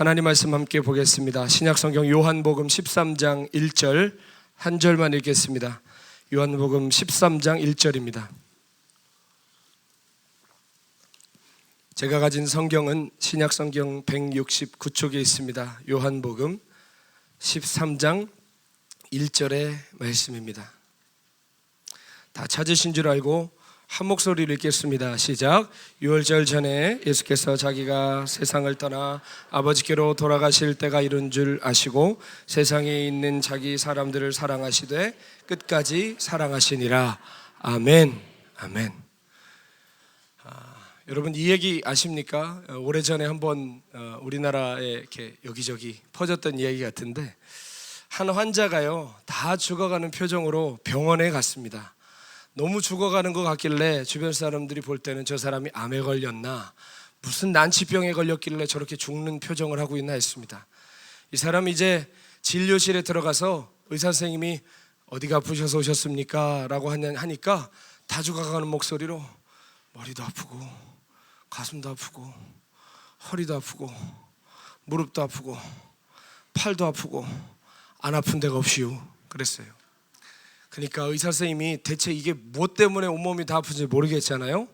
하나님 말씀 함께 보겠습니다. 신약성경 요한복음 13장 1절 한 절만 읽겠습니다. 요한복음 13장 1절입니다. 제가 가진 성경은 신약성경 169쪽에 있습니다. 요한복음 13장 1절의 말씀입니다. 다 찾으신 줄 알고 한 목소리를 읽겠습니다. 시작. 유월절 전에 예수께서 자기가 세상을 떠나 아버지께로 돌아가실 때가 이른 줄 아시고 세상에 있는 자기 사람들을 사랑하시되 끝까지 사랑하시니라. 아멘. 아멘. 여러분 이 얘기 아십니까? 오래전에 한번 우리나라에 이렇게 여기저기 퍼졌던 이야기 같은데 한 환자가요 다 죽어가는 표정으로 병원에 갔습니다. 너무 죽어가는 것 같길래 주변 사람들이 볼 때는 저 사람이 암에 걸렸나 무슨 난치병에 걸렸길래 저렇게 죽는 표정을 하고 있나 했습니다. 이 사람이 이제 진료실에 들어가서 의사 선생님이 어디가 아프셔서 오셨습니까? 라고 하니까 다 죽어가는 목소리로 머리도 아프고 가슴도 아프고 허리도 아프고 무릎도 아프고 팔도 아프고 안 아픈 데가 없이요 그랬어요. 그러니까 의사 선생님이 대체 이게 뭐 때문에 온몸이 다 아픈지 모르겠잖아요.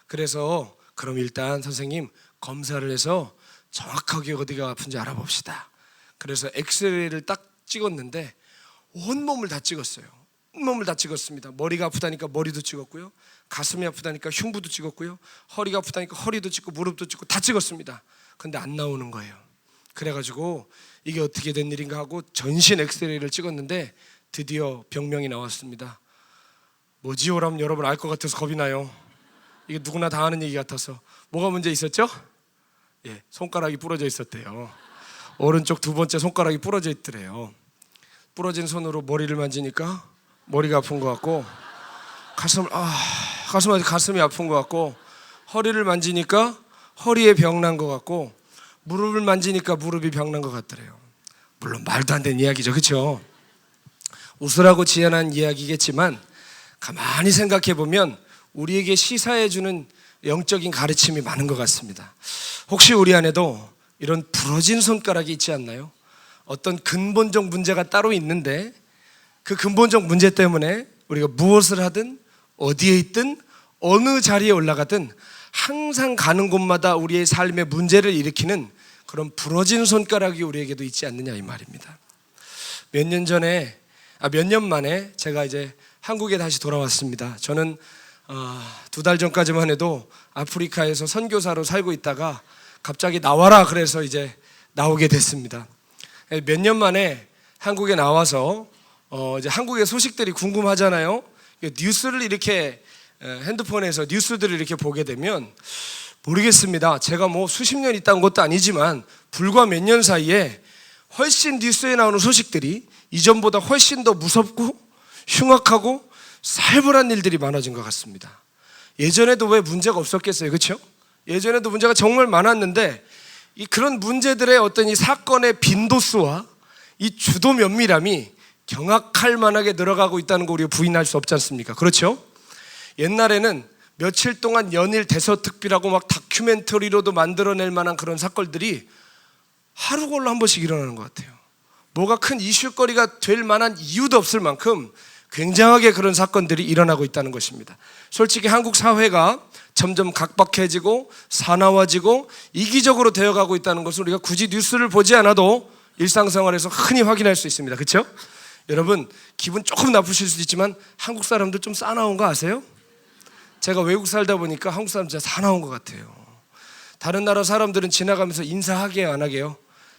그래서 그럼 일단 선생님 검사를 해서 정확하게 어디가 아픈지 알아봅시다. 그래서 엑스레이를 딱 찍었는데 온몸을 다 찍었어요. 온몸을 다 찍었습니다. 머리가 아프다니까 머리도 찍었고요, 가슴이 아프다니까 흉부도 찍었고요, 허리가 아프다니까 허리도 찍고 무릎도 찍고 다 찍었습니다. 근데 안 나오는 거예요. 그래가지고 이게 어떻게 된 일인가 하고 전신 엑스레이를 찍었는데 드디어 병명이 나왔습니다. 뭐지요라면 여러분 알 것 같아서 겁이 나요. 이게 누구나 다 아는 얘기 같아서. 뭐가 문제 있었죠? 예, 손가락이 부러져 있었대요. 오른쪽 두 번째 손가락이 부러져 있더래요. 부러진 손으로 머리를 만지니까 머리가 아픈 것 같고 가슴이 아픈 것 같고 허리를 만지니까 허리에 병 난 것 같고 무릎을 만지니까 무릎이 병 난 것 같더래요. 물론 말도 안 되는 이야기죠, 그렇죠? 웃으라고 지어낸 이야기겠지만 가만히 생각해 보면 우리에게 시사해주는 영적인 가르침이 많은 것 같습니다. 혹시 우리 안에도 이런 부러진 손가락이 있지 않나요? 어떤 근본적 문제가 따로 있는데 그 근본적 문제 때문에 우리가 무엇을 하든 어디에 있든 어느 자리에 올라가든 항상 가는 곳마다 우리의 삶의 문제를 일으키는 그런 부러진 손가락이 우리에게도 있지 않느냐 이 말입니다. 몇 년 만에 제가 이제 한국에 다시 돌아왔습니다. 저는 2달 전까지만 해도 아프리카에서 선교사로 살고 있다가 갑자기 나와라 그래서 이제 나오게 됐습니다. 몇 년 만에 한국에 나와서 이제 한국의 소식들이 궁금하잖아요. 뉴스를 이렇게 핸드폰에서 뉴스들을 이렇게 보게 되면 모르겠습니다. 제가 뭐 수십 년 있다는 것도 아니지만 불과 몇 년 사이에 훨씬 뉴스에 나오는 소식들이 이전보다 훨씬 더 무섭고 흉악하고 살벌한 일들이 많아진 것 같습니다. 예전에도 왜 문제가 없었겠어요, 그렇죠? 예전에도 문제가 정말 많았는데 그런 문제들의 어떤 이 사건의 빈도수와 이 주도 면밀함이 경악할 만하게 늘어가고 있다는 거 우리가 부인할 수 없지 않습니까? 그렇죠? 옛날에는 며칠 동안 연일 대서특필하고 막 다큐멘터리로도 만들어낼 만한 그런 사건들이 하루걸로 한 번씩 일어나는 것 같아요. 뭐가 큰 이슈거리가 될 만한 이유도 없을 만큼 굉장하게 그런 사건들이 일어나고 있다는 것입니다. 솔직히 한국 사회가 점점 각박해지고 사나워지고 이기적으로 되어가고 있다는 것을 우리가 굳이 뉴스를 보지 않아도 일상생활에서 흔히 확인할 수 있습니다. 그렇죠? 여러분 기분 조금 나쁘실 수도 있지만 한국 사람들 좀 싸나운 거 아세요? 제가 외국 살다 보니까 한국 사람 진짜 사나운 것 같아요. 다른 나라 사람들은 지나가면서 인사하게요 안 하게요?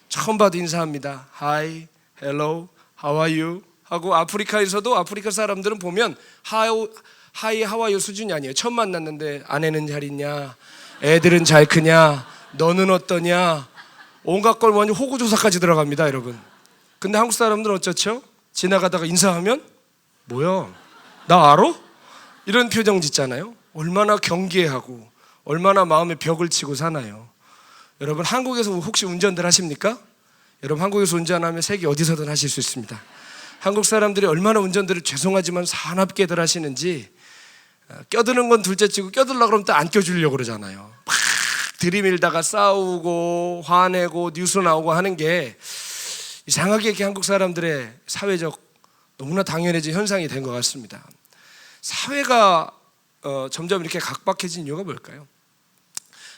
처음 봐도 인사합니다. Hi, hello, how are you? 하고 아프리카에서도 아프리카 사람들은 보면 Hi, how are you 수준이 아니에요. 처음 만났는데 아내는 잘 있냐? 애들은 잘 크냐? 너는 어떠냐? 온갖 걸 완전 호구조사까지 들어갑니다, 여러분. 근데 한국 사람들은 어쩌죠? 지나가다가 인사하면 뭐야? 나 알아? 이런 표정 짓잖아요. 얼마나 경계하고 얼마나 마음에 벽을 치고 사나요? 여러분 한국에서 혹시 운전들 하십니까? 여러분 한국에서 운전하면 세계 어디서든 하실 수 있습니다. 한국 사람들이 얼마나 운전들을 죄송하지만 사납게들 하시는지 껴드는 건 둘째치고 껴들려고 그러면 또 안 껴주려고 그러잖아요. 막 들이밀다가 싸우고 화내고 뉴스 나오고 하는 게 이상하게 이렇게 한국 사람들의 사회적 너무나 당연해진 현상이 된 것 같습니다. 사회가 점점 이렇게 각박해진 이유가 뭘까요?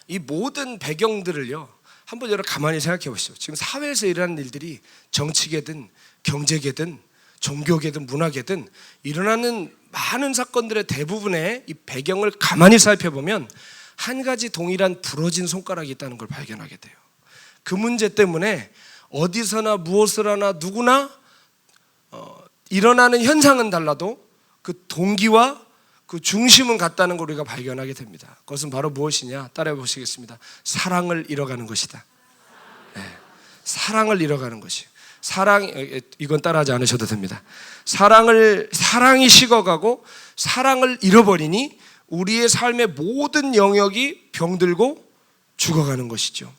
이 모든 배경들을요 한번 여러분 가만히 생각해 보시죠. 지금 사회에서 일어나는 일들이 정치계든 경제계든 종교계든 문화계든 일어나는 많은 사건들의 대부분의 이 배경을 가만히 살펴보면 한 가지 동일한 부러진 손가락이 있다는 걸 발견하게 돼요. 그 문제 때문에 어디서나 무엇을 하나 누구나 일어나는 현상은 달라도 그 동기와 그 중심은 같다는 걸 우리가 발견하게 됩니다. 그것은 바로 무엇이냐? 따라해 보시겠습니다. 사랑을 잃어가는 것이다. 네. 사랑을 잃어가는 것이. 이건 따라하지 않으셔도 됩니다. 사랑이 식어가고 사랑을 잃어버리니 우리의 삶의 모든 영역이 병들고 죽어가는 것이죠.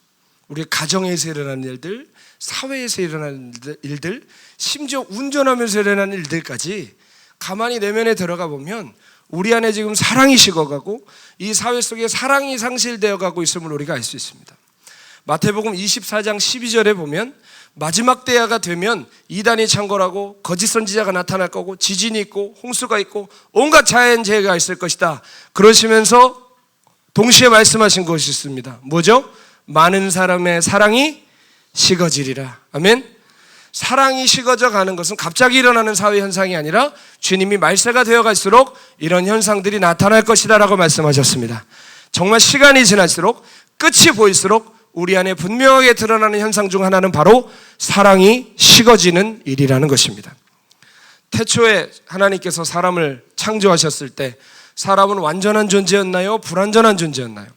우리 가정에서 일어나는 일들, 사회에서 일어나는 일들, 심지어 운전하면서 일어나는 일들까지 가만히 내면에 들어가 보면 우리 안에 지금 사랑이 식어가고 이 사회 속에 사랑이 상실되어 가고 있음을 우리가 알 수 있습니다. 마태복음 24장 12절에 보면 마지막 때가 되면 이단이 창궐하고 거짓 선지자가 나타날 거고 지진이 있고 홍수가 있고 온갖 자연재해가 있을 것이다. 그러시면서 동시에 말씀하신 것이 있습니다. 뭐죠? 많은 사람의 사랑이 식어지리라. 아멘. 사랑이 식어져 가는 것은 갑자기 일어나는 사회 현상이 아니라 주님이 말세가 되어 갈수록 이런 현상들이 나타날 것이다 라고 말씀하셨습니다. 정말 시간이 지날수록 끝이 보일수록 우리 안에 분명하게 드러나는 현상 중 하나는 바로 사랑이 식어지는 일이라는 것입니다. 태초에 하나님께서 사람을 창조하셨을 때 사람은 완전한 존재였나요? 불완전한 존재였나요? 왜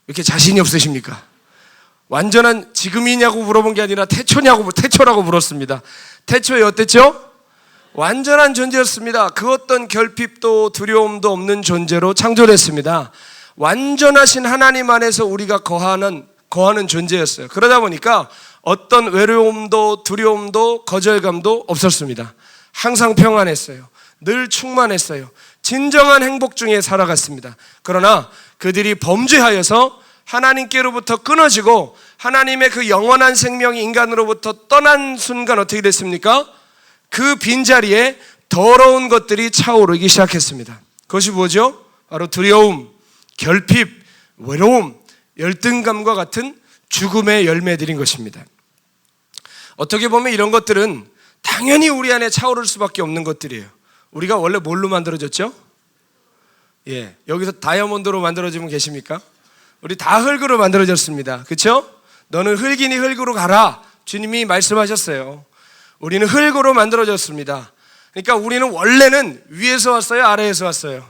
이렇게 자신이 없으십니까? 완전한 지금이냐고 물어본 게 아니라 태초라고 물었습니다. 태초에 어땠죠? 완전한 존재였습니다. 그 어떤 결핍도 두려움도 없는 존재로 창조됐습니다. 완전하신 하나님 안에서 우리가 거하는 존재였어요. 그러다 보니까 어떤 외로움도 두려움도 거절감도 없었습니다. 항상 평안했어요. 늘 충만했어요. 진정한 행복 중에 살아갔습니다. 그러나 그들이 범죄하여서 하나님께로부터 끊어지고 하나님의 그 영원한 생명이 인간으로부터 떠난 순간 어떻게 됐습니까? 그 빈자리에 더러운 것들이 차오르기 시작했습니다. 그것이 뭐죠? 바로 두려움, 결핍, 외로움, 열등감과 같은 죽음의 열매들인 것입니다. 어떻게 보면 이런 것들은 당연히 우리 안에 차오를 수밖에 없는 것들이에요. 우리가 원래 뭘로 만들어졌죠? 여기서 다이아몬드로 만들어지면 계십니까? 우리 다 흙으로 만들어졌습니다. 그렇죠? 너는 흙이니 흙으로 가라. 주님이 말씀하셨어요. 우리는 흙으로 만들어졌습니다. 그러니까 우리는 원래는 위에서 왔어요? 아래에서 왔어요?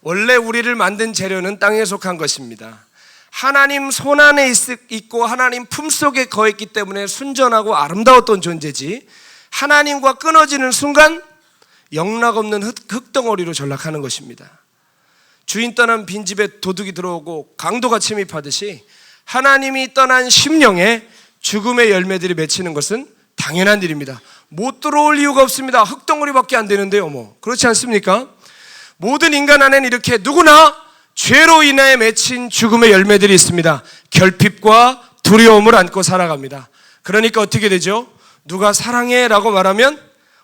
원래 우리를 만든 재료는 땅에 속한 것입니다. 하나님 손 안에 있고 하나님 품속에 거했기 때문에 순전하고 아름다웠던 존재지 하나님과 끊어지는 순간 영락없는 흙덩어리로 전락하는 것입니다. 주인 떠난 빈집에 도둑이 들어오고 강도가 침입하듯이 하나님이 떠난 심령에 죽음의 열매들이 맺히는 것은 당연한 일입니다. 못 들어올 이유가 없습니다. 흙덩어리밖에 안 되는데요, 그렇지 않습니까? 모든 인간 안에는 이렇게 누구나 죄로 인하여 맺힌 죽음의 열매들이 있습니다. 결핍과 두려움을 안고 살아갑니다. 그러니까 어떻게 되죠? 누가 사랑해 라고 말하면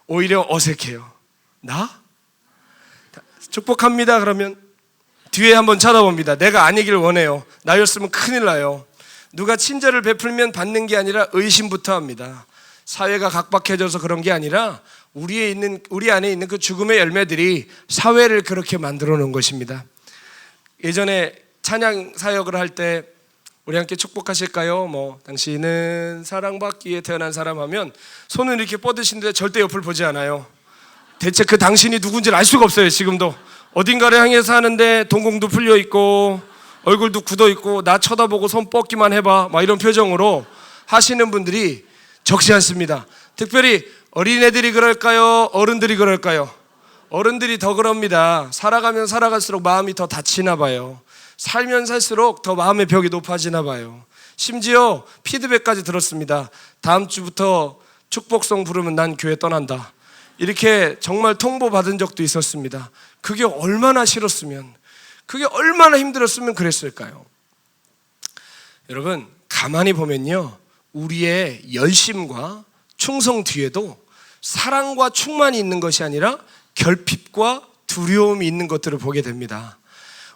오히려 어색해요. 나? 축복합니다 그러면 뒤에 한번 쳐다봅니다. 내가 아니길 원해요. 나였으면 큰일 나요. 누가 친절을 베풀면 받는 게 아니라 의심부터 합니다. 사회가 각박해져서 그런 게 아니라 우리 안에 있는 그 죽음의 열매들이 사회를 그렇게 만들어 놓은 것입니다. 예전에 찬양 사역을 할 때 우리 함께 축복하실까요? 당신은 사랑받기 위해 태어난 사람 하면 손을 이렇게 뻗으시는데 절대 옆을 보지 않아요. 대체 그 당신이 누군지를 알 수가 없어요. 지금도 어딘가를 향해서 하는데 동공도 풀려 있고 얼굴도 굳어 있고 나 쳐다보고 손 뻗기만 해봐 이런 표정으로 하시는 분들이 적지 않습니다. 특별히 어린애들이 그럴까요? 어른들이 그럴까요? 어른들이 더 그럽니다. 살아가면 살아갈수록 마음이 더 다치나 봐요. 살면 살수록 더 마음의 벽이 높아지나 봐요. 심지어 피드백까지 들었습니다. 다음 주부터 축복송 부르면 난 교회 떠난다. 이렇게 정말 통보받은 적도 있었습니다. 그게 얼마나 싫었으면 그게 얼마나 힘들었으면 그랬을까요? 여러분, 가만히 보면요, 우리의 열심과 충성 뒤에도 사랑과 충만이 있는 것이 아니라 결핍과 두려움이 있는 것들을 보게 됩니다.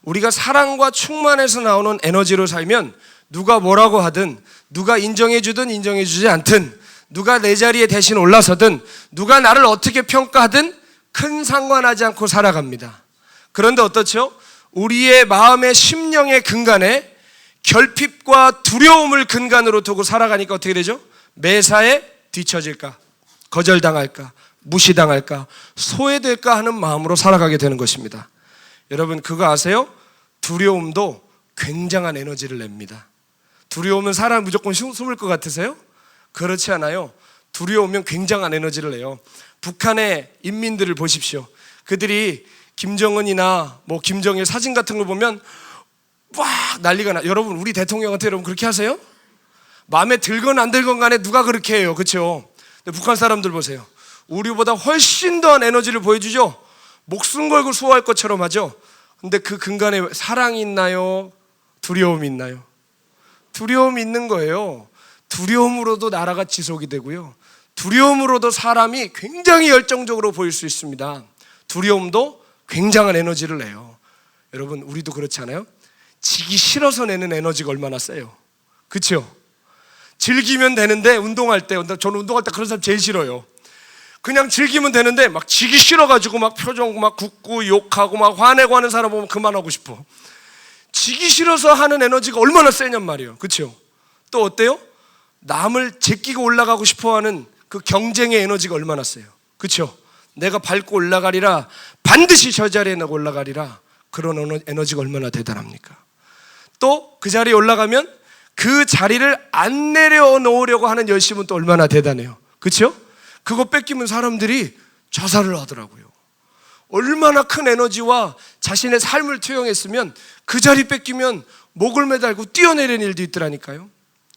우리가 사랑과 충만에서 나오는 에너지로 살면 누가 뭐라고 하든, 누가 인정해주든 인정해주지 않든, 누가 내 자리에 대신 올라서든, 누가 나를 어떻게 평가하든 큰 상관하지 않고 살아갑니다. 그런데 어떻죠? 우리의 마음의 심령의 근간에 결핍과 두려움을 근간으로 두고 살아가니까 어떻게 되죠? 매사에 뒤처질까, 거절당할까, 무시당할까, 소외될까 하는 마음으로 살아가게 되는 것입니다. 여러분, 그거 아세요? 두려움도 굉장한 에너지를 냅니다. 두려우면 사람 무조건 숨을 것 같으세요? 그렇지 않아요. 두려우면 굉장한 에너지를 내요. 북한의 인민들을 보십시오. 그들이 김정은이나 김정일 사진 같은 걸 보면 막 난리가 나. 여러분, 우리 대통령한테 여러분 그렇게 하세요? 마음에 들건 안 들건 간에 누가 그렇게 해요, 그렇죠? 근데 북한 사람들 보세요. 우리보다 훨씬 더한 에너지를 보여주죠. 목숨 걸고 수호할 것처럼 하죠. 근데 그 근간에 사랑이 있나요? 두려움이 있나요? 두려움이 있는 거예요. 두려움으로도 나라가 지속이 되고요, 두려움으로도 사람이 굉장히 열정적으로 보일 수 있습니다. 두려움도 굉장한 에너지를 내요. 여러분, 우리도 그렇지 않아요? 지기 싫어서 내는 에너지가 얼마나 세요, 그렇죠? 즐기면 되는데, 운동할 때, 저는 운동할 때 그런 사람 제일 싫어요. 그냥 즐기면 되는데 막 지기 싫어가지고 막 표정 막 굳고 욕하고 막 화내고 하는 사람 보면 그만하고 싶어. 지기 싫어서 하는 에너지가 얼마나 세냔 말이에요, 그렇죠? 또 어때요? 남을 제끼고 올라가고 싶어하는 그 경쟁의 에너지가 얼마나 세요, 그렇죠? 내가 밟고 올라가리라, 반드시 저 자리에 내가 올라가리라, 그런 에너지가 얼마나 대단합니까? 또 그 자리에 올라가면 그 자리를 안 내려놓으려고 하는 열심은 또 얼마나 대단해요, 그렇죠? 그거 뺏기면 사람들이 자살을 하더라고요. 얼마나 큰 에너지와 자신의 삶을 투영했으면 그 자리 뺏기면 목을 매달고 뛰어내리는 일도 있더라니까요.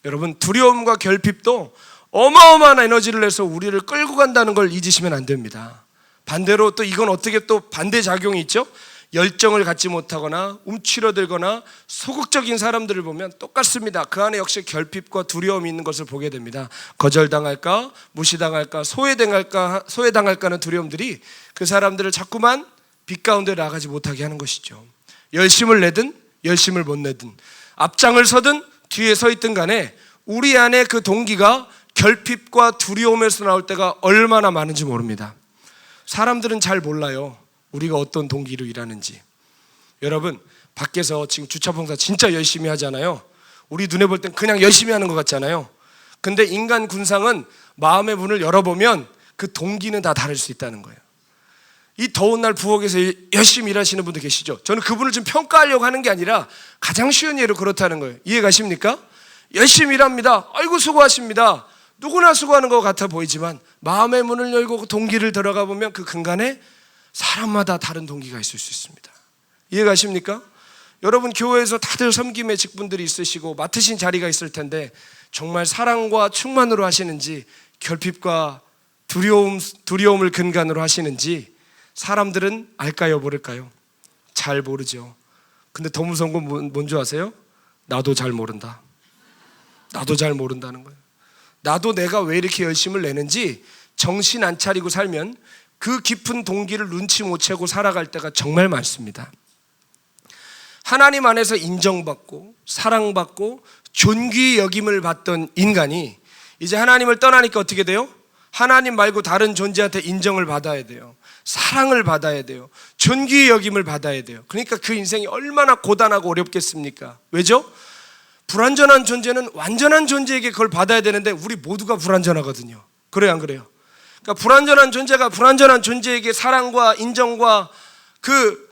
여러분, 두려움과 결핍도 어마어마한 에너지를 내서 우리를 끌고 간다는 걸 잊으시면 안 됩니다. 반대로 또 이건 어떻게 또 반대작용이 있죠? 열정을 갖지 못하거나 움츠러들거나 소극적인 사람들을 보면 똑같습니다. 그 안에 역시 결핍과 두려움이 있는 것을 보게 됩니다. 거절당할까, 무시당할까, 소외당할까 하는 두려움들이 그 사람들을 자꾸만 빛 가운데 나가지 못하게 하는 것이죠. 열심을 내든 열심을 못 내든, 앞장을 서든 뒤에 서 있든 간에 우리 안에 그 동기가 결핍과 두려움에서 나올 때가 얼마나 많은지 모릅니다. 사람들은 잘 몰라요, 우리가 어떤 동기로 일하는지. 여러분, 밖에서 지금 주차봉사 진짜 열심히 하잖아요. 우리 눈에 볼 땐 그냥 열심히 하는 것 같잖아요. 근데 인간 군상은 마음의 문을 열어보면 그 동기는 다 다를 수 있다는 거예요. 이 더운 날 부엌에서 열심히 일하시는 분들 계시죠? 저는 그분을 좀 평가하려고 하는 게 아니라 가장 쉬운 예로 그렇다는 거예요. 이해 가십니까? 열심히 일합니다. 아이고 수고하십니다. 누구나 수고하는 것 같아 보이지만 마음의 문을 열고 그 동기를 들어가 보면 그 근간에 사람마다 다른 동기가 있을 수 있습니다. 이해 가십니까? 여러분, 교회에서 다들 섬김의 직분들이 있으시고 맡으신 자리가 있을 텐데 정말 사랑과 충만으로 하시는지, 결핍과 두려움을 근간으로 하시는지 사람들은 알까요, 모를까요? 잘 모르죠. 근데 더 무서운 건 뭔지 아세요? 나도 잘 모른다. 나도 잘 모른다는 거예요. 나도 내가 왜 이렇게 열심을 내는지 정신 안 차리고 살면 그 깊은 동기를 눈치 못 채고 살아갈 때가 정말 많습니다. 하나님 안에서 인정받고 사랑받고 존귀 여김을 받던 인간이 이제 하나님을 떠나니까 어떻게 돼요? 하나님 말고 다른 존재한테 인정을 받아야 돼요. 사랑을 받아야 돼요. 존귀 여김을 받아야 돼요. 그러니까 그 인생이 얼마나 고단하고 어렵겠습니까? 왜죠? 불완전한 존재는 완전한 존재에게 그걸 받아야 되는데 우리 모두가 불완전하거든요. 그래요, 안 그래요? 그러니까 불완전한 존재가 불완전한 존재에게 사랑과 인정과 그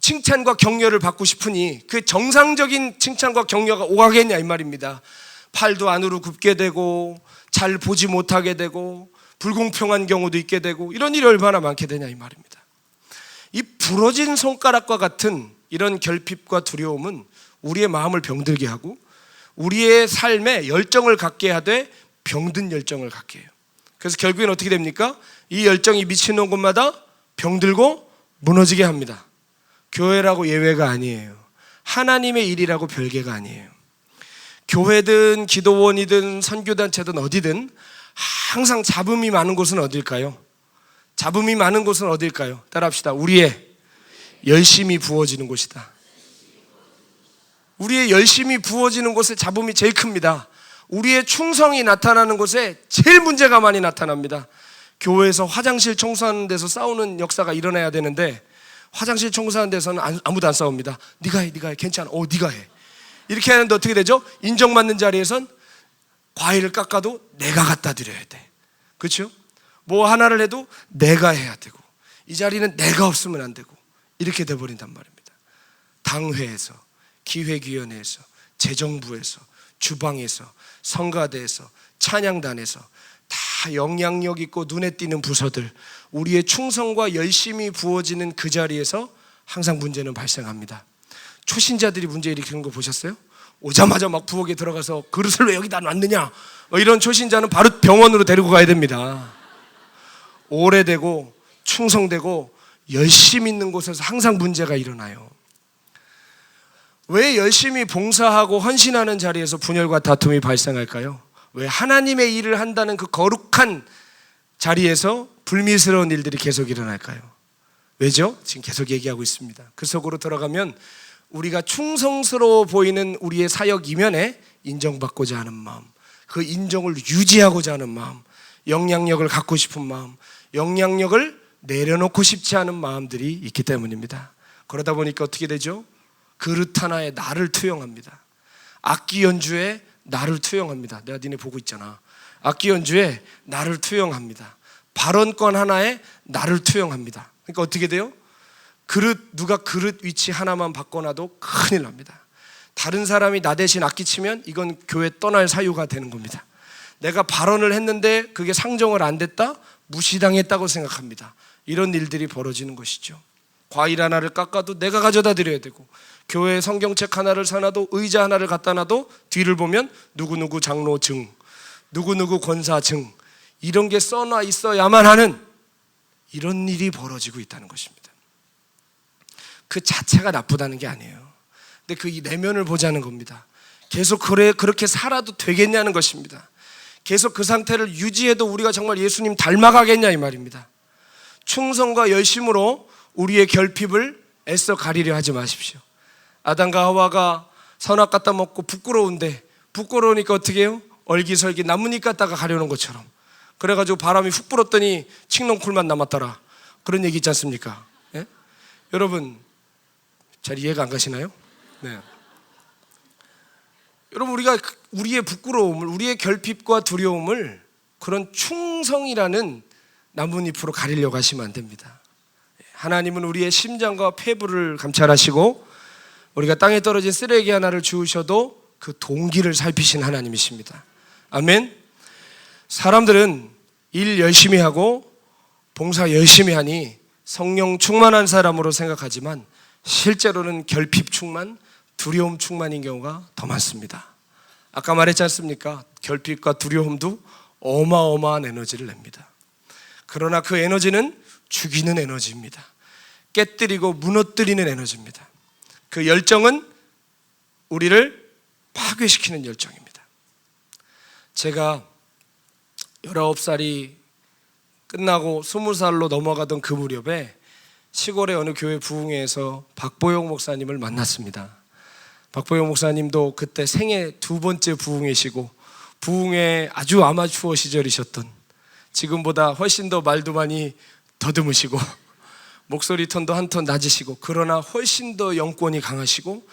칭찬과 격려를 받고 싶으니 그 정상적인 칭찬과 격려가 오가겠냐 이 말입니다. 팔도 안으로 굽게 되고 잘 보지 못하게 되고 불공평한 경우도 있게 되고 이런 일이 얼마나 많게 되냐 이 말입니다. 이 부러진 손가락과 같은 이런 결핍과 두려움은 우리의 마음을 병들게 하고 우리의 삶에 열정을 갖게 하되 병든 열정을 갖게 해요. 그래서 결국엔 어떻게 됩니까? 이 열정이 미치는 곳마다 병들고 무너지게 합니다. 교회라고 예외가 아니에요. 하나님의 일이라고 별개가 아니에요. 교회든 기도원이든 선교단체든 어디든 항상 잡음이 많은 곳은 어딜까요? 잡음이 많은 곳은 어딜까요? 따라합시다. 우리의 열심이 부어지는 곳이다. 우리의 열심이 부어지는 곳에 잡음이 제일 큽니다. 우리의 충성이 나타나는 곳에 제일 문제가 많이 나타납니다. 교회에서 화장실 청소하는 데서 싸우는 역사가 일어나야 되는데 화장실 청소하는 데서는 아무도 안 싸웁니다. 네가 해, 네가 해, 괜찮아. 네가 해. 이렇게 하는데 어떻게 되죠? 인정받는 자리에선 과일을 깎아도 내가 갖다 드려야 돼. 그렇죠? 뭐 하나를 해도 내가 해야 되고 이 자리는 내가 없으면 안 되고 이렇게 돼버린단 말입니다. 당회에서, 기획위원회에서, 재정부에서, 주방에서, 성가대에서, 찬양단에서 다 영향력 있고 눈에 띄는 부서들, 우리의 충성과 열심이 부어지는 그 자리에서 항상 문제는 발생합니다. 초신자들이 문제 일으키는 거 보셨어요? 오자마자 막 부엌에 들어가서 그릇을 왜 여기다 놨느냐, 이런 초신자는 바로 병원으로 데리고 가야 됩니다. 오래되고 충성되고 열심 있는 곳에서 항상 문제가 일어나요. 왜 열심히 봉사하고 헌신하는 자리에서 분열과 다툼이 발생할까요? 왜 하나님의 일을 한다는 그 거룩한 자리에서 불미스러운 일들이 계속 일어날까요? 왜죠? 지금 계속 얘기하고 있습니다. 그 속으로 들어가면 우리가 충성스러워 보이는 우리의 사역 이면에 인정받고자 하는 마음, 그 인정을 유지하고자 하는 마음, 영향력을 갖고 싶은 마음, 영향력을 내려놓고 싶지 않은 마음들이 있기 때문입니다. 그러다 보니까 어떻게 되죠? 그릇 하나에 나를 투영합니다. 악기 연주에 나를 투영합니다. 내가 니네 보고 있잖아. 악기 연주에 나를 투영합니다. 발언권 하나에 나를 투영합니다. 그러니까 어떻게 돼요? 누가 그릇 위치 하나만 바꿔놔도 큰일 납니다. 다른 사람이 나 대신 악기 치면 이건 교회 떠날 사유가 되는 겁니다. 내가 발언을 했는데 그게 상정을 안 됐다? 무시당했다고 생각합니다. 이런 일들이 벌어지는 것이죠. 과일 하나를 깎아도 내가 가져다 드려야 되고, 교회 성경책 하나를 사놔도, 의자 하나를 갖다 놔도 뒤를 보면 누구누구 장로 증, 누구누구 권사 증, 이런 게 써놔 있어야만 하는 이런 일이 벌어지고 있다는 것입니다. 그 자체가 나쁘다는 게 아니에요. 근데 그 내면을 보자는 겁니다. 계속 그렇게 살아도 되겠냐는 것입니다. 계속 그 상태를 유지해도 우리가 정말 예수님 닮아가겠냐 이 말입니다. 충성과 열심으로 우리의 결핍을 애써 가리려 하지 마십시오. 아담과 하와가 선악 갖다 먹고 부끄러우니까 어떻게 해요? 얼기설기 나뭇잎 갖다가 가려는 것처럼, 그래가지고 바람이 훅 불었더니 칡농쿨만 남았더라, 그런 얘기 있지 않습니까? 예? 여러분 잘 이해가 안 가시나요? 네. 여러분, 우리가 우리의 부끄러움을, 우리의 결핍과 두려움을 그런 충성이라는 나뭇잎으로 가리려고 하시면 안 됩니다. 하나님은 우리의 심장과 폐부를 감찰하시고 우리가 땅에 떨어진 쓰레기 하나를 주우셔도 그 동기를 살피신 하나님이십니다. 아멘. 사람들은 일 열심히 하고 봉사 열심히 하니 성령 충만한 사람으로 생각하지만 실제로는 결핍 충만, 두려움 충만인 경우가 더 많습니다. 아까 말했지 않습니까? 결핍과 두려움도 어마어마한 에너지를 냅니다. 그러나 그 에너지는 죽이는 에너지입니다. 깨뜨리고 무너뜨리는 에너지입니다. 그 열정은 우리를 파괴시키는 열정입니다. 제가 19살이 끝나고 20살로 넘어가던 그 무렵에 시골의 어느 교회 부흥회에서 박보영 목사님을 만났습니다. 박보영 목사님도 그때 생애 2번째 부흥회시고 부흥회 아주 아마추어 시절이셨던, 지금보다 훨씬 더 말도 많이 더듬으시고 목소리 톤도 한 톤 낮으시고, 그러나 훨씬 더 영권이 강하시고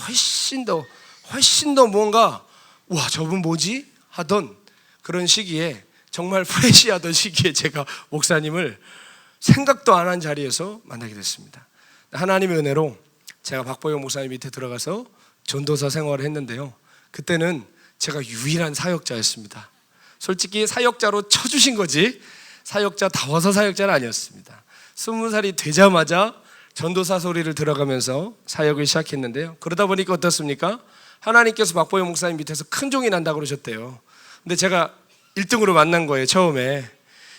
훨씬 더 뭔가 와 저분 뭐지? 하던 그런 시기에, 정말 프레시하던 시기에 제가 목사님을 생각도 안 한 자리에서 만나게 됐습니다. 하나님의 은혜로 제가 박보영 목사님 밑에 들어가서 전도사 생활을 했는데요, 그때는 제가 유일한 사역자였습니다. 솔직히 사역자로 쳐주신 거지 사역자다워서 사역자는 아니었습니다. 20살이 되자마자 전도사 소리를 들어가면서 사역을 시작했는데요, 그러다 보니까 어떻습니까? 하나님께서 박보영 목사님 밑에서 큰 종이 난다고 그러셨대요. 근데 제가 1등으로 만난 거예요, 처음에.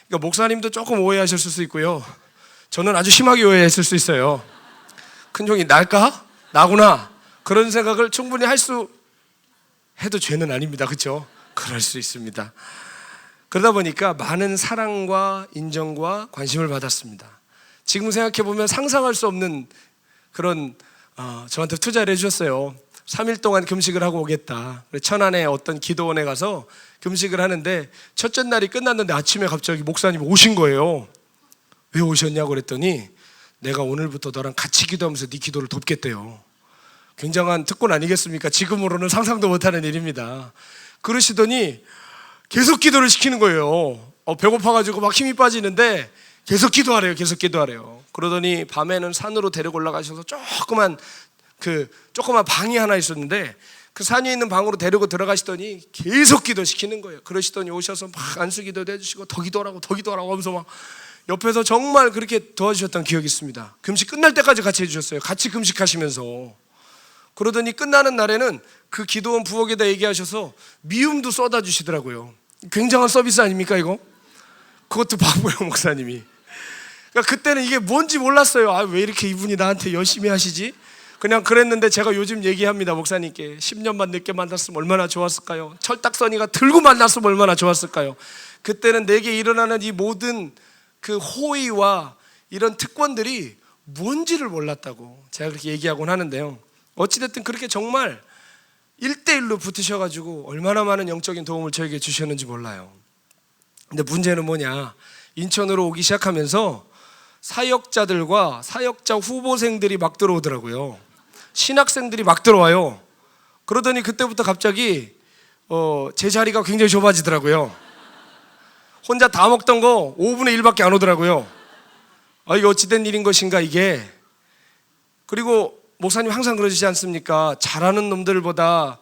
그러니까 목사님도 조금 오해하셨을 수 있고요, 저는 아주 심하게 오해했을 수 있어요. 큰 종이 날까? 나구나. 그런 생각을 충분히 해도 죄는 아닙니다. 그렇죠? 그럴 수 있습니다. 그러다 보니까 많은 사랑과 인정과 관심을 받았습니다. 지금 생각해보면 상상할 수 없는 그런 저한테 투자를 해주셨어요. 3일 동안 금식을 하고 오겠다. 천안에 어떤 기도원에 가서 금식을 하는데 첫째 날이 끝났는데 아침에 갑자기 목사님이 오신 거예요. 왜 오셨냐고 그랬더니 내가 오늘부터 너랑 같이 기도하면서 네 기도를 돕겠대요. 굉장한 특권 아니겠습니까? 지금으로는 상상도 못하는 일입니다. 그러시더니 계속 기도를 시키는 거예요. 배고파가지고 막 힘이 빠지는데 계속 기도하래요. 계속 기도하래요. 그러더니 밤에는 산으로 데리고 올라가셔서 조그만 방이 하나 있었는데 그 산에 있는 방으로 데리고 들어가시더니 계속 기도시키는 거예요. 그러시더니 오셔서 막 안수기도도 해주시고 더 기도하라고 하면서 막 옆에서 정말 그렇게 도와주셨던 기억이 있습니다. 금식 끝날 때까지 같이 해주셨어요. 같이 금식하시면서. 그러더니 끝나는 날에는 그 기도원 부엌에다 얘기하셔서 미움도 쏟아주시더라고요. 굉장한 서비스 아닙니까 이거? 그것도 바보예요 목사님이. 그러니까 그때는 이게 뭔지 몰랐어요. 왜 이렇게 이분이 나한테 열심히 하시지? 그냥 그랬는데 제가 요즘 얘기합니다. 목사님께 10년만 늦게 만났으면 얼마나 좋았을까요? 철딱서니가 들고 만났으면 얼마나 좋았을까요? 그때는 내게 일어나는 이 모든 그 호의와 이런 특권들이 뭔지를 몰랐다고 제가 그렇게 얘기하곤 하는데요. 어찌됐든 그렇게 정말 1대1로 붙으셔가지고 얼마나 많은 영적인 도움을 저에게 주셨는지 몰라요. 근데 문제는 뭐냐, 인천으로 오기 시작하면서 사역자들과 사역자 후보생들이 막 들어오더라고요. 신학생들이 막 들어와요. 그러더니 그때부터 갑자기 제 자리가 굉장히 좁아지더라고요. 혼자 다 먹던 거 5분의 1밖에 안 오더라고요. 이게 어찌된 일인 것인가 이게. 그리고 목사님 항상 그러시지 않습니까? 잘하는 놈들보다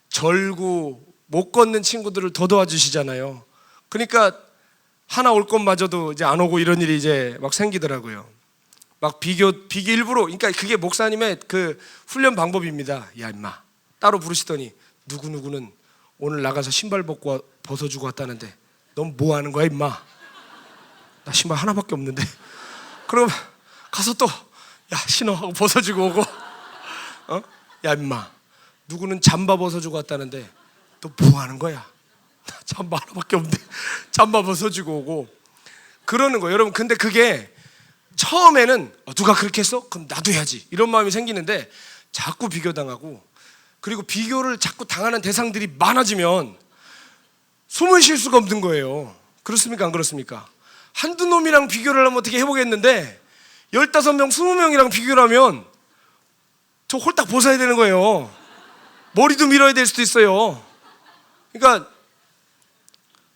절구 못 걷는 친구들을 더 도와주시잖아요. 그러니까 하나 올 것마저도 이제 안 오고 이런 일이 이제 막 생기더라고요. 막 비교 일부러, 그러니까 그게 목사님의 그 훈련 방법입니다. 야 임마, 따로 부르시더니 누구누구는 오늘 나가서 신발 벗어주고 왔다는데 넌 뭐 하는 거야 임마? 나 신발 하나밖에 없는데. 그럼 가서 또 야 신어 하고 벗어주고 오고. 야 임마, 누구는 잠바 벗어주고 왔다는데 너 뭐 하는 거야? 나 잠바 하나밖에 없는데 잠바 벗어주고 오고 그러는 거예요. 여러분, 근데 그게 처음에는 누가 그렇게 했어? 그럼 나도 해야지 이런 마음이 생기는데 자꾸 비교당하고, 그리고 비교를 자꾸 당하는 대상들이 많아지면 숨을 쉴 수가 없는 거예요. 그렇습니까? 안 그렇습니까? 한두 놈이랑 비교를 하면 어떻게 해보겠는데 15명, 20명이랑 비교를 하면 저 홀딱 벗어야 되는 거예요. 머리도 밀어야 될 수도 있어요. 그러니까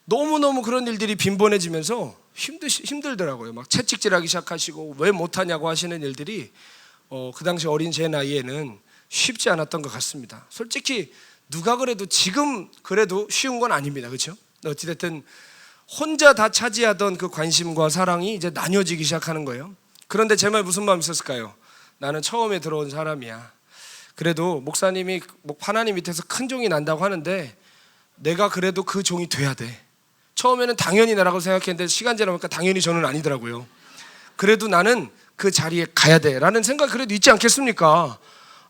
너무너무 그런 일들이 빈번해지면서 힘들더라고요. 막 채찍질하기 시작하시고 왜 못하냐고 하시는 일들이 그 당시 어린 제 나이에는 쉽지 않았던 것 같습니다. 솔직히 누가 그래도 지금 그래도 쉬운 건 아닙니다. 그렇죠? 어찌됐든 혼자 다 차지하던 그 관심과 사랑이 이제 나뉘어지기 시작하는 거예요. 그런데 제 말 무슨 마음이 있었을까요? 나는 처음에 들어온 사람이야. 그래도 목사님이 하나님 밑에서 큰 종이 난다고 하는데 내가 그래도 그 종이 돼야 돼. 처음에는 당연히 나라고 생각했는데 시간 지나니까 당연히 저는 아니더라고요. 그래도 나는 그 자리에 가야 돼 라는 생각 그래도 있지 않겠습니까?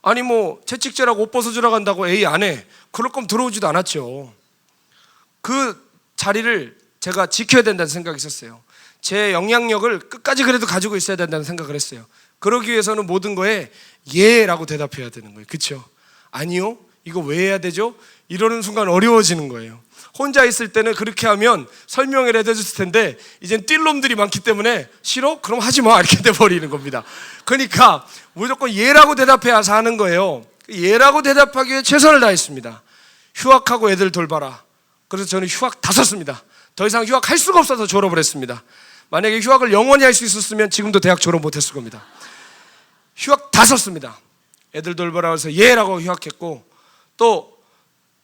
아니 뭐 채찍질하고 옷 벗어주러 간다고 에이 안 해. 그럴 거면 들어오지도 않았죠. 그 자리를 제가 지켜야 된다는 생각이 있었어요. 제 영향력을 끝까지 그래도 가지고 있어야 된다는 생각을 했어요. 그러기 위해서는 모든 거에 예라고 대답해야 되는 거예요. 그렇죠? 아니요, 이거 왜 해야 되죠? 이러는 순간 어려워지는 거예요. 혼자 있을 때는 그렇게 하면 설명을 해줬을 텐데 이젠 뛸 놈들이 많기 때문에 싫어? 그럼 하지 마 이렇게 돼버리는 겁니다. 그러니까 무조건 예라고 대답해야 사는 거예요. 예라고 대답하기 위해 최선을 다했습니다. 휴학하고 애들 돌봐라. 그래서 저는 휴학 다 썼습니다. 더 이상 휴학할 수가 없어서 졸업을 했습니다. 만약에 휴학을 영원히 할 수 있었으면 지금도 대학 졸업 못했을 겁니다. 휴학 다 썼습니다. 애들 돌봐라 해서 예라고 휴학했고, 또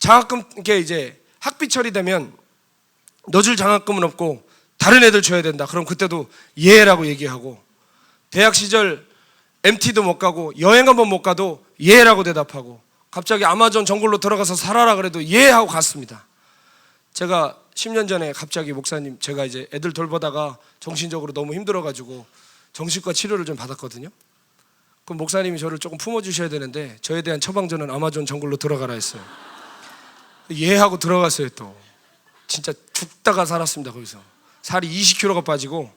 장학금, 이게 이제 학비 처리되면 넣어줄 장학금은 없고 다른 애들 줘야 된다. 그럼 그때도 예라고 얘기하고, 대학 시절 MT도 못 가고 여행 한번 못 가도 예라고 대답하고, 갑자기 아마존 정글로 들어가서 살아라 그래도 예 하고 갔습니다. 제가 10년 전에 갑자기 목사님, 제가 이제 애들 돌보다가 정신적으로 너무 힘들어가지고 정신과 치료를 좀 받았거든요. 그럼 목사님이 저를 조금 품어주셔야 되는데 저에 대한 처방전은 아마존 정글로 들어가라 했어요. 예 하고 들어갔어요. 또 진짜 죽다가 살았습니다. 거기서 살이 20kg가 빠지고,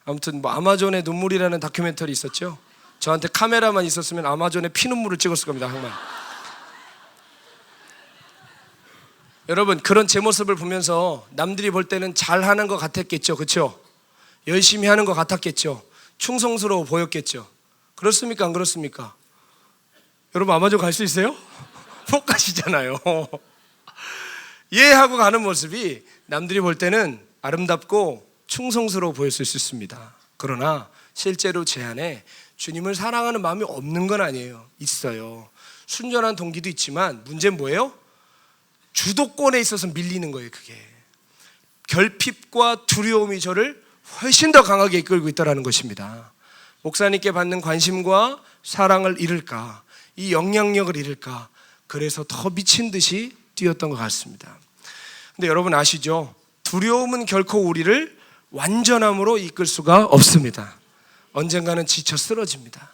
아무튼 뭐 아마존의 눈물이라는 다큐멘터리 있었죠. 저한테 카메라만 있었으면 아마존의 피눈물을 찍었을 겁니다. 정말. 여러분, 그런 제 모습을 보면서 남들이 볼 때는 잘하는 것 같았겠죠. 그렇죠? 열심히 하는 것 같았겠죠. 충성스러워 보였겠죠. 그렇습니까? 안 그렇습니까? 여러분, 아마존 갈 수 있어요? 못 가시잖아요. 예 하고 가는 모습이 남들이 볼 때는 아름답고 충성스러워 보일 수 있습니다. 그러나 실제로 제 안에 주님을 사랑하는 마음이 없는 건 아니에요. 있어요. 순전한 동기도 있지만 문제는 뭐예요? 주도권에 있어서 밀리는 거예요. 그게 결핍과 두려움이 저를 훨씬 더 강하게 이끌고 있다는 것입니다. 목사님께 받는 관심과 사랑을 잃을까, 이 영향력을 잃을까, 그래서 더 미친 듯이 뛰었던 것 같습니다. 근데 여러분 아시죠? 두려움은 결코 우리를 완전함으로 이끌 수가 없습니다. 언젠가는 지쳐 쓰러집니다.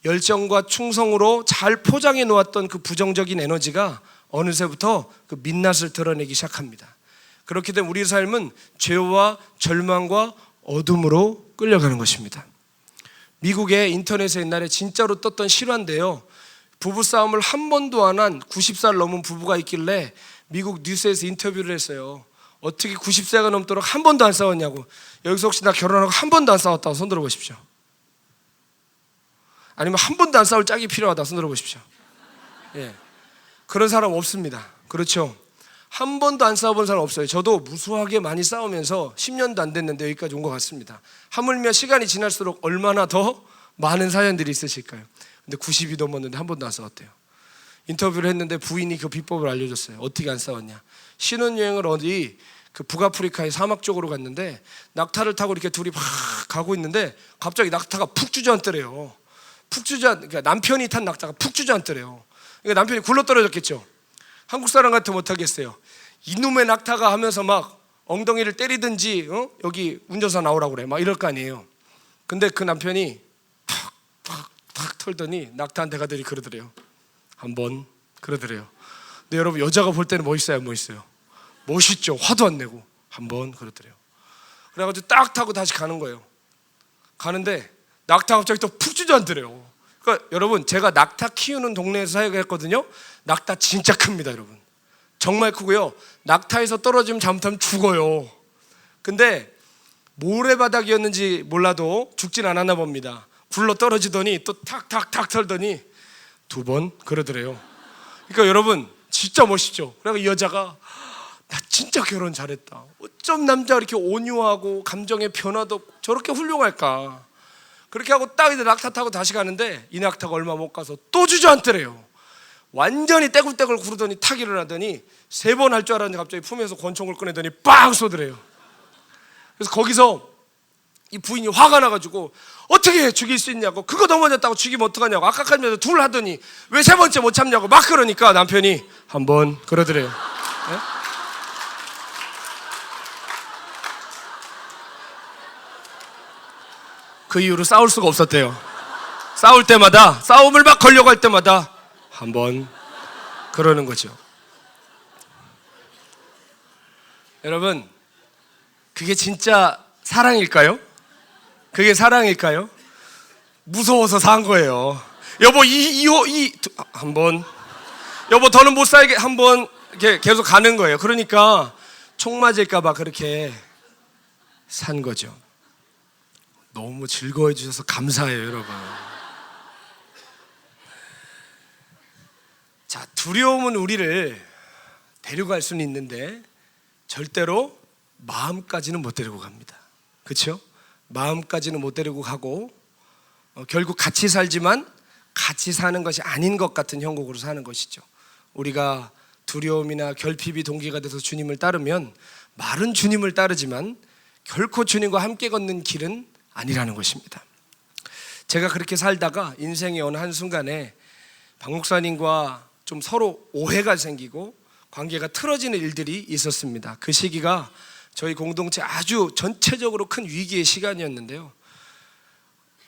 열정과 충성으로 잘 포장해 놓았던 그 부정적인 에너지가 어느새부터 그 민낯을 드러내기 시작합니다. 그렇게 되면 우리 삶은 죄와 절망과 어둠으로 끌려가는 것입니다. 미국의 인터넷에 옛날에 진짜로 떴던 실화인데요, 부부싸움을 한 번도 안 한 90살 넘은 부부가 있길래 미국 뉴스에서 인터뷰를 했어요. 어떻게 90세가 넘도록 한 번도 안 싸웠냐고. 여기서 혹시 나 결혼하고 한 번도 안 싸웠다고 손 들어보십시오. 아니면 한 번도 안 싸울 짝이 필요하다 손 들어보십시오. 예. 그런 사람 없습니다. 그렇죠? 한 번도 안 싸워본 사람 없어요. 저도 무수하게 많이 싸우면서 10년도 안 됐는데 여기까지 온 것 같습니다. 하물며 시간이 지날수록 얼마나 더 많은 사연들이 있으실까요? 근데 90이 넘었는데 한 번도 안 싸웠대요. 인터뷰를 했는데 부인이 그 비법을 알려줬어요. 어떻게 안 싸웠냐. 신혼여행을 어디 그 북아프리카의 사막 쪽으로 갔는데 낙타를 타고 이렇게 둘이 막 가고 있는데 갑자기 낙타가 푹 주저앉더래요. 그러니까 남편이 탄 낙타가 푹 주저앉더래요. 그러니까 남편이 굴러떨어졌겠죠. 한국 사람 같으면 못하겠어요. 이놈의 낙타가 하면서 막 엉덩이를 때리든지 여기 운전사 나오라고 그래 막 이럴 거 아니에요. 근데 그 남편이 탁 털더니 낙타한테 가더니 그러더래요. 한번 그러더래요. 근데 여러분, 여자가 볼 때는 멋있어요, 멋있어요? 멋있죠. 화도 안 내고 한번 그러더래요. 그래가지고 딱 타고 다시 가는 거예요. 가는데 낙타 갑자기 또 푹 주저앉더래요. 그러니까 여러분, 제가 낙타 키우는 동네에서 사역했거든요. 낙타 진짜 큽니다, 여러분. 정말 크고요. 낙타에서 떨어지면 잘못하면 죽어요. 근데 모래바닥이었는지 몰라도 죽진 않았나 봅니다. 굴러 떨어지더니 또 탁탁탁 털더니 두 번 그러더래요. 그러니까 여러분, 진짜 멋있죠. 그러니까 이 여자가 나 진짜 결혼 잘했다. 어쩜 남자가 이렇게 온유하고 감정의 변화도 없고 저렇게 훌륭할까. 그렇게 하고 딱 이제 낙타 타고 다시 가는데 이 낙타가 얼마 못 가서 또 주저앉더래요. 완전히 떼굴떼굴 구르더니 탁 일어나더니 3번 할 줄 알았는데 갑자기 품에서 권총을 꺼내더니 빵 쏘더래요. 그래서 거기서 이 부인이 화가 나가지고 어떻게 죽일 수 있냐고, 그거 넘어졌다고 죽이면 어떡하냐고, 아까까지 둘 하더니 왜 3번째 못 참냐고 막 그러니까 남편이 한번 그러더래요. 네? 그 이후로 싸울 수가 없었대요. 싸울 때마다, 싸움을 막 걸려고 할 때마다 한번 그러는 거죠. 여러분, 그게 진짜 사랑일까요? 그게 사랑일까요? 무서워서 산 거예요. 여보, 한번, 여보 더는 못 살게 한번, 이렇게 계속 가는 거예요. 그러니까 총 맞을까봐 그렇게 산 거죠. 너무 즐거워해 주셔서 감사해요, 여러분. 자, 두려움은 우리를 데려갈 수는 있는데 절대로 마음까지는 못 데리고 갑니다. 그렇죠? 마음까지는 못 데리고 가고 결국 같이 살지만 같이 사는 것이 아닌 것 같은 형국으로 사는 것이죠. 우리가 두려움이나 결핍이 동기가 돼서 주님을 따르면 말은 주님을 따르지만 결코 주님과 함께 걷는 길은 아니라는 것입니다. 제가 그렇게 살다가 인생의 어느 한순간에 박 목사님과 좀 서로 오해가 생기고 관계가 틀어지는 일들이 있었습니다. 그 시기가 저희 공동체 아주 전체적으로 큰 위기의 시간이었는데요.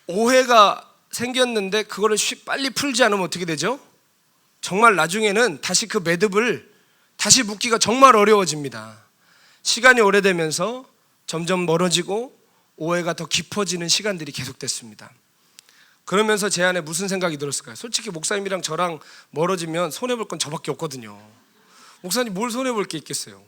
오해가 생겼는데 그거를 빨리 풀지 않으면 어떻게 되죠? 정말 나중에는 다시 그 매듭을 다시 묶기가 정말 어려워집니다. 시간이 오래되면서 점점 멀어지고 오해가 더 깊어지는 시간들이 계속됐습니다. 그러면서 제 안에 무슨 생각이 들었을까요? 솔직히 목사님이랑 저랑 멀어지면 손해볼 건 저밖에 없거든요. 목사님 뭘 손해볼 게 있겠어요?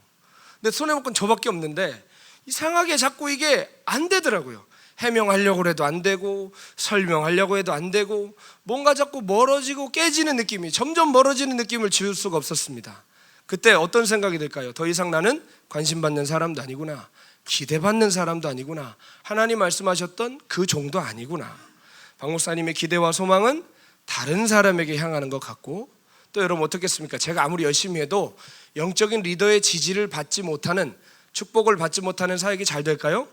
근데 손해볼 건 저밖에 없는데 이상하게 자꾸 이게 안 되더라고요. 해명하려고 해도 안 되고 설명하려고 해도 안 되고 뭔가 자꾸 멀어지고 깨지는 느낌이, 점점 멀어지는 느낌을 지울 수가 없었습니다. 그때 어떤 생각이 들까요? 더 이상 나는 관심받는 사람도 아니구나, 기대받는 사람도 아니구나, 하나님 말씀하셨던 그 종도 아니구나. 박 목사님의 기대와 소망은 다른 사람에게 향하는 것 같고, 또 여러분 어떻겠습니까? 제가 아무리 열심히 해도 영적인 리더의 지지를 받지 못하는, 축복을 받지 못하는 사역이 잘 될까요?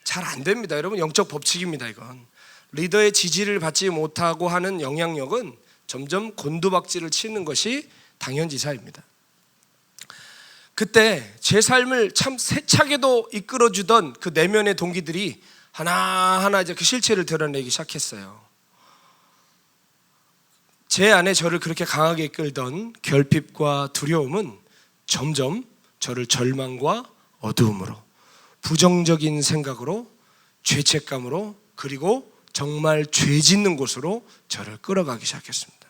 잘 안 됩니다. 여러분, 영적 법칙입니다. 이건 리더의 지지를 받지 못하고 하는 영향력은 점점 곤두박질을 치는 것이 당연지사입니다. 그때 제 삶을 참 세차게도 이끌어주던 그 내면의 동기들이 하나하나 이제 그 실체를 드러내기 시작했어요. 제 안에 저를 그렇게 강하게 이끌던 결핍과 두려움은 점점 저를 절망과 어두움으로, 부정적인 생각으로, 죄책감으로, 그리고 정말 죄 짓는 곳으로 저를 끌어가기 시작했습니다.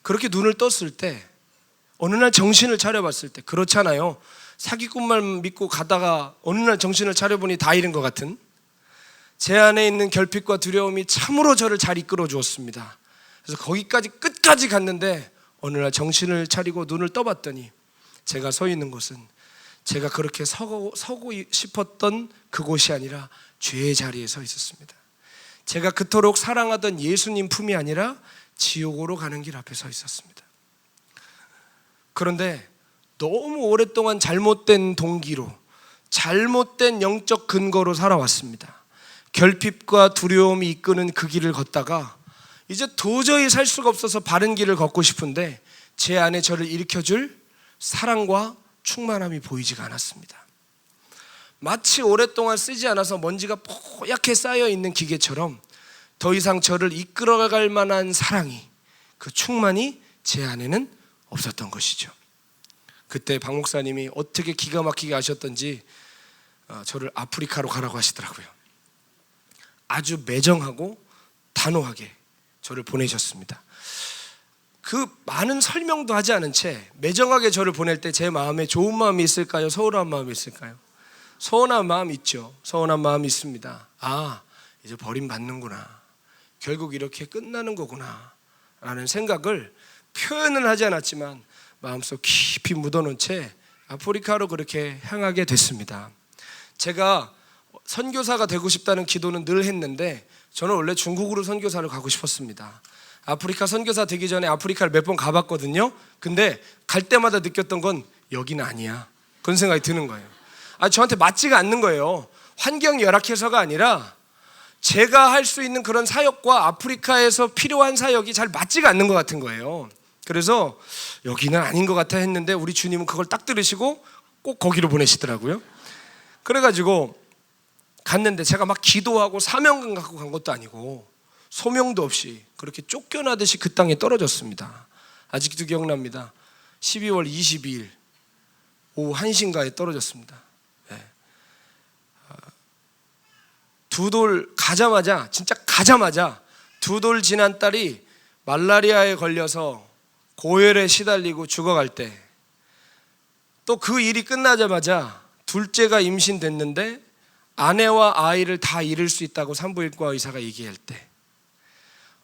그렇게 눈을 떴을 때, 어느 날 정신을 차려봤을 때, 그렇잖아요. 사기꾼만 믿고 가다가 어느 날 정신을 차려보니 다 잃은 것 같은, 제 안에 있는 결핍과 두려움이 참으로 저를 잘 이끌어 주었습니다. 그래서 거기까지 끝까지 갔는데 어느 날 정신을 차리고 눈을 떠봤더니 제가 서 있는 곳은 제가 그렇게 서고 싶었던 그곳이 아니라 죄의 자리에 서 있었습니다. 제가 그토록 사랑하던 예수님 품이 아니라 지옥으로 가는 길 앞에 서 있었습니다. 그런데 너무 오랫동안 잘못된 동기로, 잘못된 영적 근거로 살아왔습니다. 결핍과 두려움이 이끄는 그 길을 걷다가 이제 도저히 살 수가 없어서 바른 길을 걷고 싶은데 제 안에 저를 일으켜줄 사랑과 충만함이 보이지가 않았습니다. 마치 오랫동안 쓰지 않아서 먼지가 뽀얗게 쌓여있는 기계처럼 더 이상 저를 이끌어갈 만한 사랑이, 그 충만이 제 안에는 없었던 것이죠. 그때 박 목사님이 어떻게 기가 막히게 하셨던지 저를 아프리카로 가라고 하시더라고요. 아주 매정하고 단호하게 저를 보내셨습니다. 그 많은 설명도 하지 않은 채 매정하게 저를 보낼 때 제 마음에 좋은 마음이 있을까요? 서운한 마음이 있을까요? 서운한 마음 있죠. 서운한 마음이 있습니다. 아, 이제 버림받는구나, 결국 이렇게 끝나는 거구나 라는 생각을 표현은 하지 않았지만 마음속 깊이 묻어놓은 채 아프리카로 그렇게 향하게 됐습니다. 제가 선교사가 되고 싶다는 기도는 늘 했는데 저는 원래 중국으로 선교사를 가고 싶었습니다. 아프리카 선교사 되기 전에 아프리카를 몇 번 가봤거든요. 근데 갈 때마다 느꼈던 건 여기는 아니야, 그런 생각이 드는 거예요. 저한테 맞지가 않는 거예요. 환경이 열악해서가 아니라 제가 할 수 있는 그런 사역과 아프리카에서 필요한 사역이 잘 맞지가 않는 것 같은 거예요. 그래서 여기는 아닌 것 같아 했는데 우리 주님은 그걸 딱 들으시고 꼭 거기로 보내시더라고요. 그래가지고 갔는데 제가 막 기도하고 사명감 갖고 간 것도 아니고 소명도 없이 그렇게 쫓겨나듯이 그 땅에 떨어졌습니다. 아직도 기억납니다. 12월 22일 오후 1시인가에 떨어졌습니다. 네. 두 돌 가자마자, 진짜 가자마자 두 돌 지난 딸이 말라리아에 걸려서 고열에 시달리고 죽어갈 때, 또 그 일이 끝나자마자 둘째가 임신됐는데 아내와 아이를 다 잃을 수 있다고 산부인과 의사가 얘기할 때,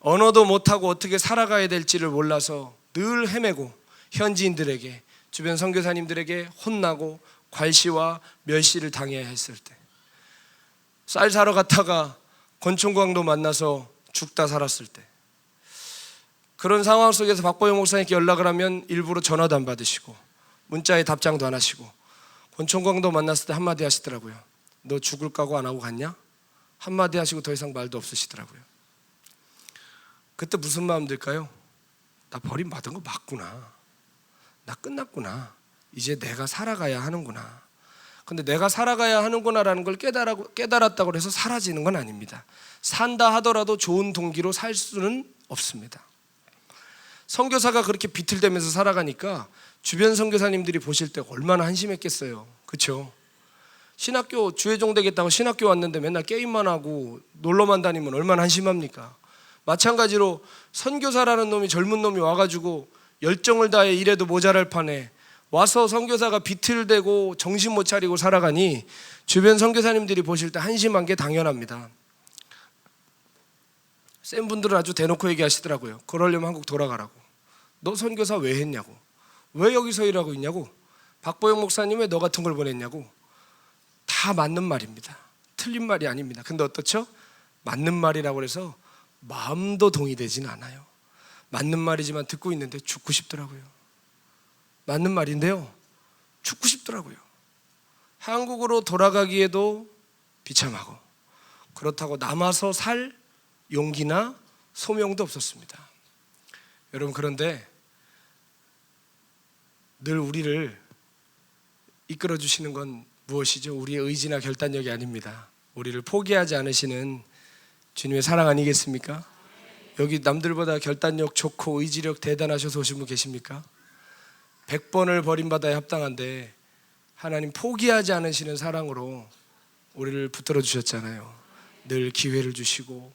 언어도 못하고 어떻게 살아가야 될지를 몰라서 늘 헤매고 현지인들에게, 주변 선교사님들에게 혼나고 괄시와 멸시를 당해야 했을 때, 쌀 사러 갔다가 권총광도 만나서 죽다 살았을 때, 그런 상황 속에서 박보영 목사님께 연락을 하면 일부러 전화도 안 받으시고 문자에 답장도 안 하시고, 권총광도 만났을 때 한마디 하시더라고요. 너 죽을 각오 안 하고 갔냐? 한마디 하시고 더 이상 말도 없으시더라고요. 그때 무슨 마음 들까요? 나 버림받은 거 맞구나, 나 끝났구나, 이제 내가 살아가야 하는구나. 근데 내가 살아가야 하는구나라는 걸 깨달았다고 해서 사라지는 건 아닙니다. 산다 하더라도 좋은 동기로 살 수는 없습니다. 선교사가 그렇게 비틀대면서 살아가니까 주변 선교사님들이 보실 때 얼마나 한심했겠어요. 그렇죠? 신학교 주회종 되겠다고 신학교 왔는데 맨날 게임만 하고 놀러만 다니면 얼마나 한심합니까? 마찬가지로 선교사라는 놈이, 젊은 놈이 와가지고 열정을 다해 일해도 모자랄 판에 와서 선교사가 비틀대고 정신 못 차리고 살아가니 주변 선교사님들이 보실 때 한심한 게 당연합니다. 센 분들은 아주 대놓고 얘기하시더라고요. 그러려면 한국 돌아가라고. 너 선교사 왜 했냐고. 왜 여기서 일하고 있냐고. 박보영 목사님 왜 너 같은 걸 보냈냐고. 다 맞는 말입니다. 틀린 말이 아닙니다. 근데 어떻죠? 맞는 말이라고 해서 마음도 동의되진 않아요. 맞는 말이지만 듣고 있는데 죽고 싶더라고요. 맞는 말인데요, 죽고 싶더라고요. 한국으로 돌아가기에도 비참하고, 그렇다고 남아서 살 용기나 소명도 없었습니다. 여러분, 그런데 늘 우리를 이끌어 주시는 건 무엇이죠? 우리의 의지나 결단력이 아닙니다. 우리를 포기하지 않으시는 주님의 사랑 아니겠습니까? 여기 남들보다 결단력 좋고 의지력 대단하셔서 오신 분 계십니까? 100번을 버림받아야 합당한데 하나님 포기하지 않으시는 사랑으로 우리를 붙들어 주셨잖아요. 늘 기회를 주시고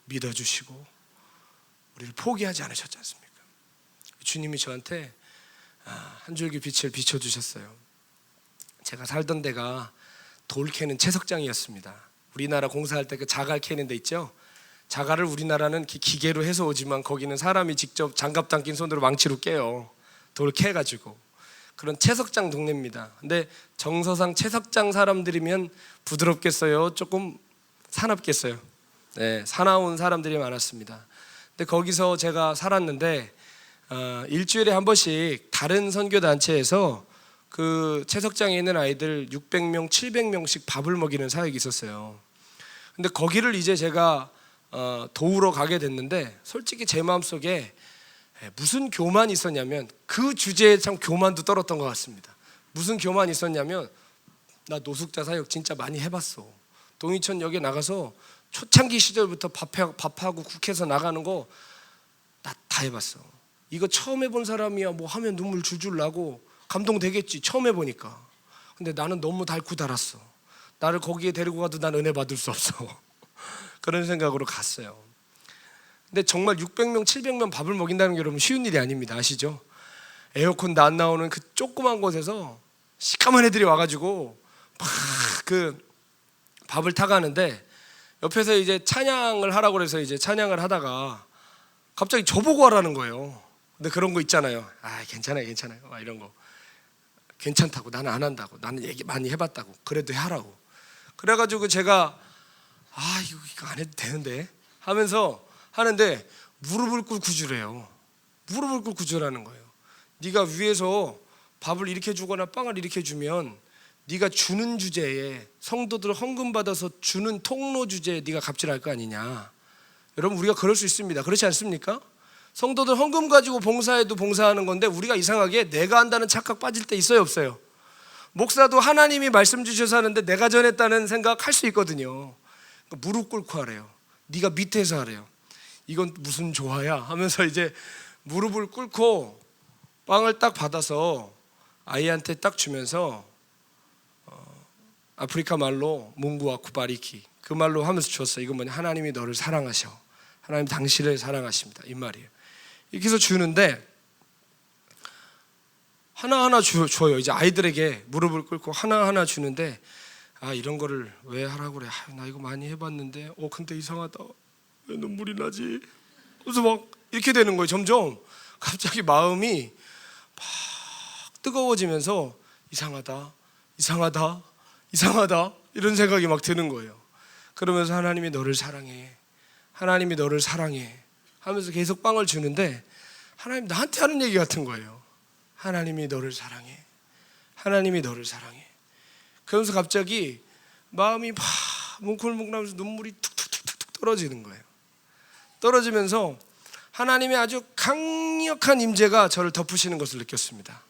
믿어주시고 우리를 포기하지 않으셨지 않습니까? 주님이 저한테 한 줄기 빛을 비춰주셨어요. 제가 살던 데가 돌 캐는 채석장이었습니다. 우리나라 공사할 때 그 자갈 캐는 데 있죠? 자갈을 우리나라는 기계로 해서 오지만 거기는 사람이 직접 장갑 담긴 손으로 망치로 깨요. 돌 캐가지고. 그런 채석장 동네입니다. 근데 정서상 채석장 사람들이면 부드럽겠어요? 조금 사납겠어요? 네, 사나운 사람들이 많았습니다. 근데 거기서 제가 살았는데 일주일에 한 번씩 다른 선교단체에서 그 채석장에 있는 아이들 600명, 700명씩 밥을 먹이는 사역이 있었어요. 근데 거기를 이제 제가 도우러 가게 됐는데 솔직히 제 마음속에 무슨 교만이 있었냐면 그 주제에 참 교만도 떨었던 것 같습니다. 무슨 교만이 있었냐면 나 노숙자 사역 진짜 많이 해봤어. 동이천역에 나가서 초창기 시절부터 밥하고 국해서 나가는 거 나 다 해봤어. 이거 처음 해본 사람이야 뭐 하면 눈물 줄줄 나고 감동되겠지, 처음 해보니까. 근데 나는 너무 닳고 닳았어. 나를 거기에 데리고 가도 난 은혜 받을 수 없어. 그런 생각으로 갔어요. 근데 정말 600명, 700명 밥을 먹인다는 게 여러분 쉬운 일이 아닙니다. 아시죠? 에어컨도 안 나오는 그 조그만 곳에서 시커먼 애들이 와가지고 막 그 밥을 타가는데 옆에서 이제 찬양을 하라고 그래서 이제 찬양을 하다가 갑자기 저보고 하라는 거예요. 근데 그런 거 있잖아요. 괜찮아요, 괜찮아요. 막 이런 거. 괜찮다고, 나는 안 한다고, 나는 얘기 많이 해봤다고, 그래도 하라고. 그래가지고 제가 이거 안 해도 되는데 하면서 하는데 무릎을 꿇고 구주래요. 무릎을 꿇고 구주라는 거예요. 네가 위에서 밥을 이렇게 주거나 빵을 이렇게 주면 네가 주는 주제에, 성도들 헌금 받아서 주는 통로 주제에 네가 갑질할 거 아니냐. 여러분, 우리가 그럴 수 있습니다. 그렇지 않습니까? 성도들 헌금 가지고 봉사해도 봉사하는 건데 우리가 이상하게 내가 한다는 착각 빠질 때 있어요, 없어요? 목사도 하나님이 말씀 주셔서 하는데 내가 전했다는 생각할 수 있거든요. 그러니까 무릎 꿇고 하래요. 네가 밑에서 하래요. 이건 무슨 조화야 하면서 이제 무릎을 꿇고 빵을 딱 받아서 아이한테 딱 주면서 아프리카 말로 뭉구와 쿠바리키 그 말로 하면서 줬어요. 이건 뭐냐, 하나님이 너를 사랑하셔, 하나님 당신을 사랑하십니다, 이 말이에요. 이렇게 해서 주는데 하나하나 줘요. 이제 아이들에게 무릎을 꿇고 하나하나 주는데 이런 거를 왜 하라고 그래. 나 이거 많이 해봤는데 근데 이상하다, 왜 눈물이 나지. 그래서 막 이렇게 되는 거예요. 점점 갑자기 마음이 막 뜨거워지면서 이상하다, 이상하다, 이상하다 이런 생각이 막 드는 거예요. 그러면서 하나님이 너를 사랑해, 하나님이 너를 사랑해 하면서 계속 빵을 주는데 하나님 나한테 하는 얘기 같은 거예요. 하나님이 너를 사랑해, 하나님이 너를 사랑해. 그러면서 갑자기 마음이 막 뭉클뭉클하면서 눈물이 툭툭툭툭 떨어지는 거예요. 떨어지면서 하나님의 아주 강력한 임재가 저를 덮으시는 것을 느꼈습니다.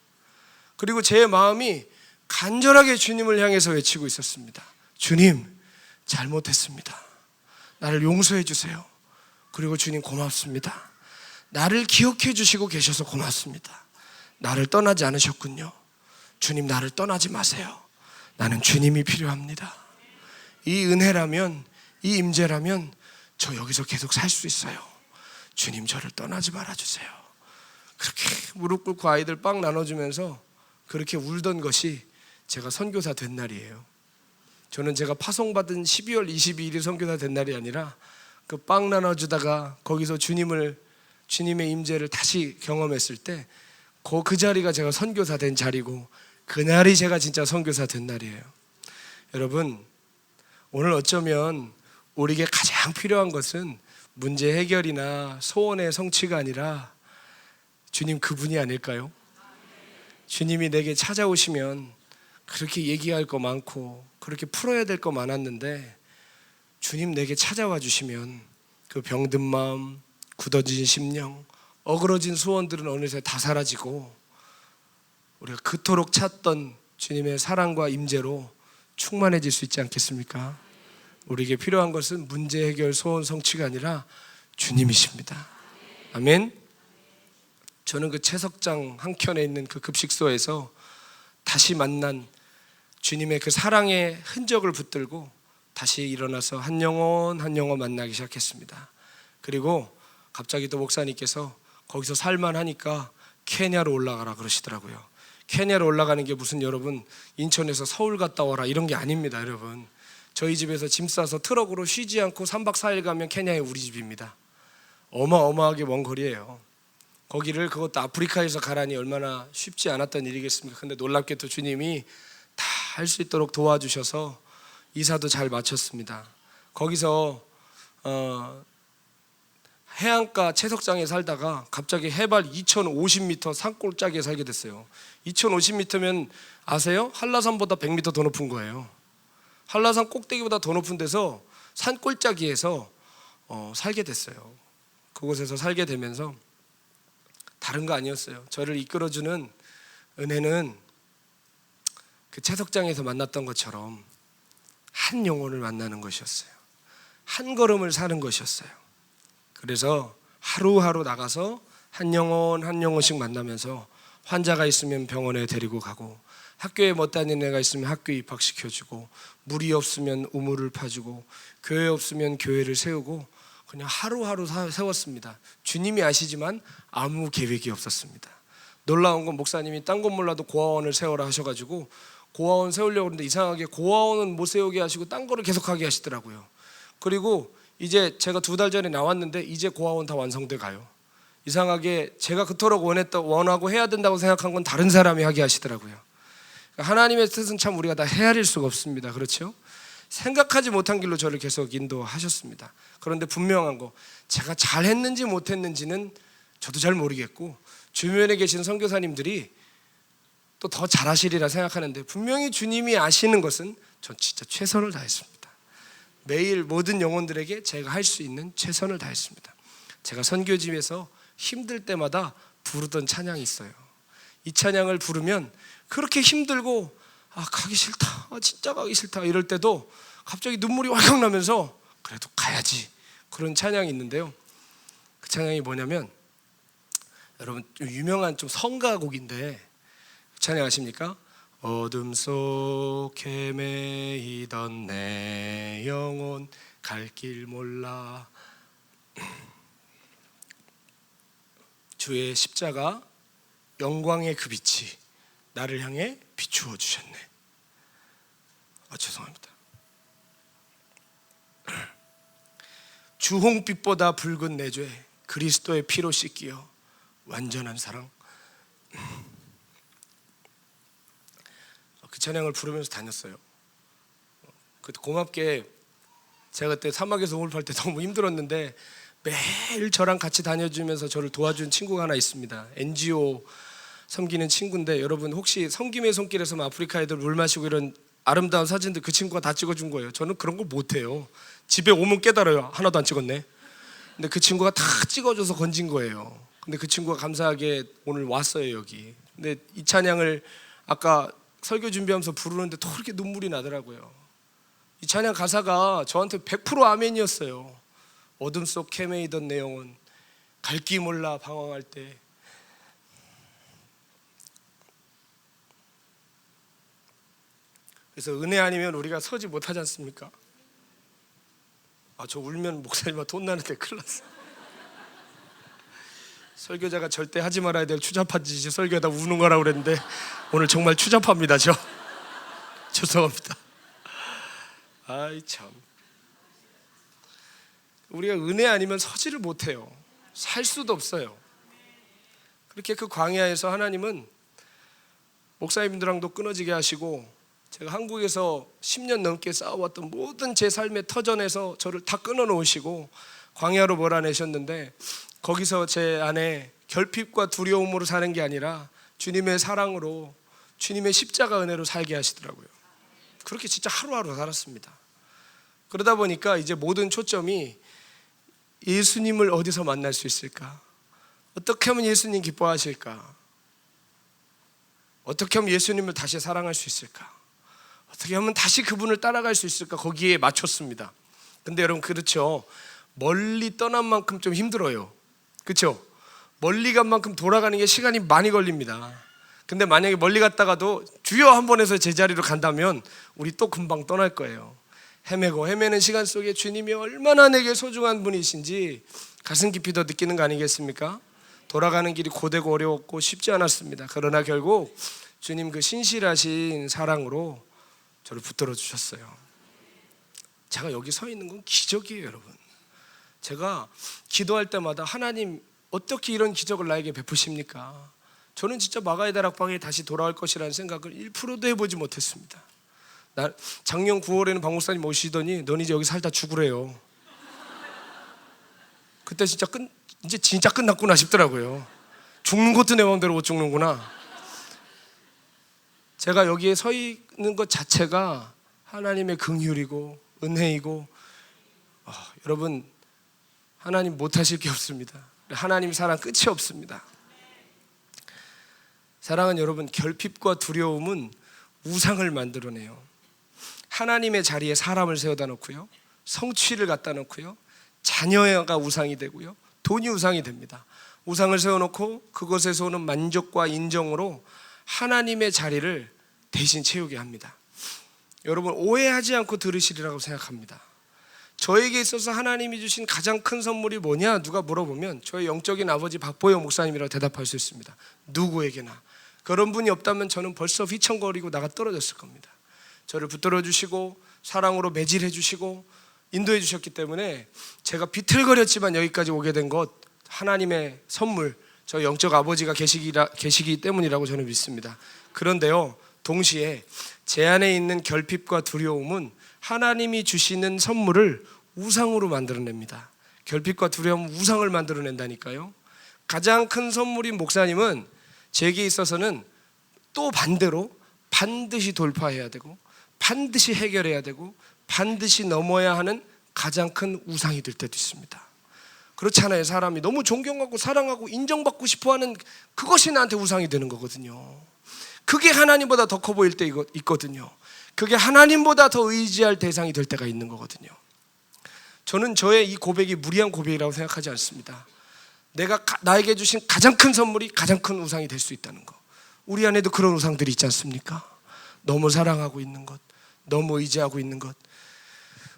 그리고 제 마음이 간절하게 주님을 향해서 외치고 있었습니다. 주님, 잘못했습니다. 나를 용서해 주세요. 그리고 주님 고맙습니다. 나를 기억해 주시고 계셔서 고맙습니다. 나를 떠나지 않으셨군요. 주님, 나를 떠나지 마세요. 나는 주님이 필요합니다. 이 은혜라면, 이 임재라면 저 여기서 계속 살 수 있어요. 주님, 저를 떠나지 말아주세요. 그렇게 무릎 꿇고 아이들 빵 나눠주면서 그렇게 울던 것이 제가 선교사 된 날이에요. 저는 제가 파송받은 12월 22일이 선교사 된 날이 아니라 그 빵 나눠주다가 거기서 주님의 임재를 다시 경험했을 때 그 자리가 제가 선교사 된 자리고, 그날이 제가 진짜 선교사 된 날이에요. 여러분, 오늘 어쩌면 우리에게 가장 필요한 것은 문제 해결이나 소원의 성취가 아니라 주님 그분이 아닐까요? 주님이 내게 찾아오시면 그렇게 얘기할 거 많고 그렇게 풀어야 될 거 많았는데, 주님 내게 찾아와 주시면 그 병든 마음, 굳어진 심령, 어그러진 소원들은 어느새 다 사라지고 우리가 그토록 찾던 주님의 사랑과 임재로 충만해질 수 있지 않겠습니까? 우리에게 필요한 것은 문제 해결, 소원 성취가 아니라 주님이십니다. 아멘. 저는 그 채석장 한켠에 있는 그 급식소에서 다시 만난 주님의 그 사랑의 흔적을 붙들고 다시 일어나서 한 영혼 만나기 시작했습니다. 그리고 갑자기 또 목사님께서 거기서 살만하니까 케냐로 올라가라 그러시더라고요. 케냐로 올라가는 게 무슨, 여러분, 인천에서 서울 갔다 와라 이런 게 아닙니다. 여러분, 저희 집에서 짐 싸서 트럭으로 쉬지 않고 3박 4일 가면 케냐에 우리 집입니다. 어마어마하게 먼 거리예요. 거기를, 그것도 아프리카에서 가라니 얼마나 쉽지 않았던 일이겠습니까? 근데 놀랍게도 주님이 다 할 수 있도록 도와주셔서 이사도 잘 마쳤습니다. 거기서 해안가 채석장에 살다가 갑자기 해발 2050m 산골짜기에 살게 됐어요. 2050m면 아세요? 한라산보다 100m 더 높은 거예요. 한라산 꼭대기보다 더 높은 데서 산골짜기에서 살게 됐어요. 그곳에서 살게 되면서 다른 거 아니었어요. 저를 이끌어주는 은혜는 그 채석장에서 만났던 것처럼 한 영혼을 만나는 것이었어요. 한 걸음을 사는 것이었어요. 그래서 하루하루 나가서 한 영혼씩 만나면서 환자가 있으면 병원에 데리고 가고, 학교에 못 다니는 애가 있으면 학교에 입학시켜주고, 물이 없으면 우물을 파주고, 교회 없으면 교회를 세우고, 그냥 하루하루 세웠습니다. 주님이 아시지만 아무 계획이 없었습니다. 놀라운 건 목사님이 딴 건 몰라도 고아원을 세워라 하셔가지고 고아원 세우려고 했는데 이상하게 고아원은 못 세우게 하시고 딴 거를 계속하게 하시더라고요. 그리고 이제 제가 2달 전에 나왔는데 이제 고아원 다 완성돼 가요. 이상하게 제가 그토록 원하고 해야 된다고 생각한 건 다른 사람이 하게 하시더라고요. 하나님의 뜻은 참 우리가 다 헤아릴 수가 없습니다. 그렇죠? 생각하지 못한 길로 저를 계속 인도하셨습니다. 그런데 분명한 거, 제가 잘했는지 못했는지는 저도 잘 모르겠고 주변에 계신 선교사님들이 또 더 잘하시리라 생각하는데, 분명히 주님이 아시는 것은 전 진짜 최선을 다했습니다. 매일 모든 영혼들에게 제가 할 수 있는 최선을 다했습니다. 제가 선교집에서 힘들 때마다 부르던 찬양이 있어요. 이 찬양을 부르면 그렇게 힘들고 가기 싫다, 진짜 가기 싫다 이럴 때도 갑자기 눈물이 왈칵 나면서 그래도 가야지, 그런 찬양이 있는데요. 그 찬양이 뭐냐면, 여러분 좀 유명한 좀 성가곡인데 그 찬양 아십니까? 어둠 속 헤매이던 내 영혼 갈 길 몰라, 주의 십자가 영광의 그 빛이 나를 향해 비추어 주셨네. 죄송합니다. 주홍빛보다 붉은 내 죄 그리스도의 피로 씻기어 완전한 사랑. 그 찬양을 부르면서 다녔어요. 그때 고맙게 제가 그때 사막에서 호흡할 때 너무 힘들었는데 매일 저랑 같이 다녀주면서 저를 도와준 친구가 하나 있습니다. NGO 섬기는 친구인데, 여러분 혹시 섬김의 손길에서 아프리카 애들 물 마시고 이런 아름다운 사진들 그 친구가 다 찍어준 거예요. 저는 그런 걸 못해요. 집에 오면 깨달아요. 하나도 안 찍었네. 근데 그 친구가 다 찍어줘서 건진 거예요. 근데 그 친구가 감사하게 오늘 왔어요 여기. 근데 이 찬양을 아까 설교 준비하면서 부르는데 또 그렇게 눈물이 나더라고요. 이 찬양 가사가 저한테 100% 아멘이었어요. 어둠 속 헤매이던 내 영혼 갈 길 몰라 방황할 때. 그래서 은혜 아니면 우리가 서지 못하지 않습니까? 저 울면 목사님과 돈 나는데 큰일 났어. 설교자가 절대 하지 말아야 될 추잡한 짓이 설교하다 우는 거라고 그랬는데 오늘 정말 추잡합니다. 저 죄송합니다. 아이 참, 우리가 은혜 아니면 서지를 못해요. 살 수도 없어요. 그렇게 그 광야에서 하나님은 목사님들랑도 끊어지게 하시고, 제가 한국에서 10년 넘게 쌓아왔던 모든 제 삶의 터전에서 저를 다 끊어놓으시고 광야로 몰아내셨는데, 거기서 제 안에 결핍과 두려움으로 사는 게 아니라 주님의 사랑으로, 주님의 십자가 은혜로 살게 하시더라고요. 그렇게 진짜 하루하루 살았습니다. 그러다 보니까 이제 모든 초점이 예수님을 어디서 만날 수 있을까? 어떻게 하면 예수님 기뻐하실까? 어떻게 하면 예수님을 다시 사랑할 수 있을까? 어떻게 하면 다시 그분을 따라갈 수 있을까? 거기에 맞췄습니다. 근데 여러분, 그렇죠, 멀리 떠난 만큼 좀 힘들어요. 그렇죠? 멀리 간 만큼 돌아가는 게 시간이 많이 걸립니다. 근데 만약에 멀리 갔다가도 주여 한 번 해서 제자리로 간다면 우리 또 금방 떠날 거예요. 헤매는 시간 속에 주님이 얼마나 내게 소중한 분이신지 가슴 깊이 더 느끼는 거 아니겠습니까? 돌아가는 길이 고되고 어려웠고 쉽지 않았습니다. 그러나 결국 주님 그 신실하신 사랑으로 저를 붙들어 주셨어요. 제가 여기 서 있는 건 기적이에요, 여러분. 제가 기도할 때마다 하나님 어떻게 이런 기적을 나에게 베푸십니까? 저는 진짜 마가의 다락방에 다시 돌아올 것이라는 생각을 1%도 해보지 못했습니다. 작년 9월에는 박 목사님 오시더니 넌 이제 여기 살다 죽으래요. 그때 이제 진짜 끝났구나 싶더라고요. 죽는 것도 내 마음대로 못 죽는구나. 제가 여기에 서 있는 것 자체가 하나님의 긍휼이고 은혜이고, 여러분, 하나님 못하실 게 없습니다. 하나님 사랑 끝이 없습니다. 사랑은 여러분, 결핍과 두려움은 우상을 만들어내요. 하나님의 자리에 사람을 세워다 놓고요, 성취를 갖다 놓고요, 자녀가 우상이 되고요, 돈이 우상이 됩니다. 우상을 세워놓고 그것에서 오는 만족과 인정으로 하나님의 자리를 대신 채우게 합니다. 여러분, 오해하지 않고 들으시리라고 생각합니다. 저에게 있어서 하나님이 주신 가장 큰 선물이 뭐냐 누가 물어보면 저의 영적인 아버지 박보영 목사님이라고 대답할 수 있습니다. 누구에게나. 그런 분이 없다면 저는 벌써 휘청거리고 나가 떨어졌을 겁니다. 저를 붙들어 주시고 사랑으로 매질해 주시고 인도해 주셨기 때문에 제가 비틀거렸지만 여기까지 오게 된 것, 하나님의 선물, 저희 영적 아버지가 계시기 때문이라고 저는 믿습니다. 그런데요, 동시에 제 안에 있는 결핍과 두려움은 하나님이 주시는 선물을 우상으로 만들어냅니다. 결핍과 두려움은 우상을 만들어낸다니까요. 가장 큰 선물인 목사님은 제게 있어서는 또 반대로 반드시 돌파해야 되고 반드시 해결해야 되고 반드시 넘어야 하는 가장 큰 우상이 될 때도 있습니다. 그렇잖아요. 사람이 너무 존경하고 사랑하고 인정받고 싶어하는 그것이 나한테 우상이 되는 거거든요. 그게 하나님보다 더 커 보일 때 있거든요. 그게 하나님보다 더 의지할 대상이 될 때가 있는 거거든요. 저는 저의 이 고백이 무리한 고백이라고 생각하지 않습니다. 내가 나에게 주신 가장 큰 선물이 가장 큰 우상이 될 수 있다는 거. 우리 안에도 그런 우상들이 있지 않습니까? 너무 사랑하고 있는 것, 너무 의지하고 있는 것.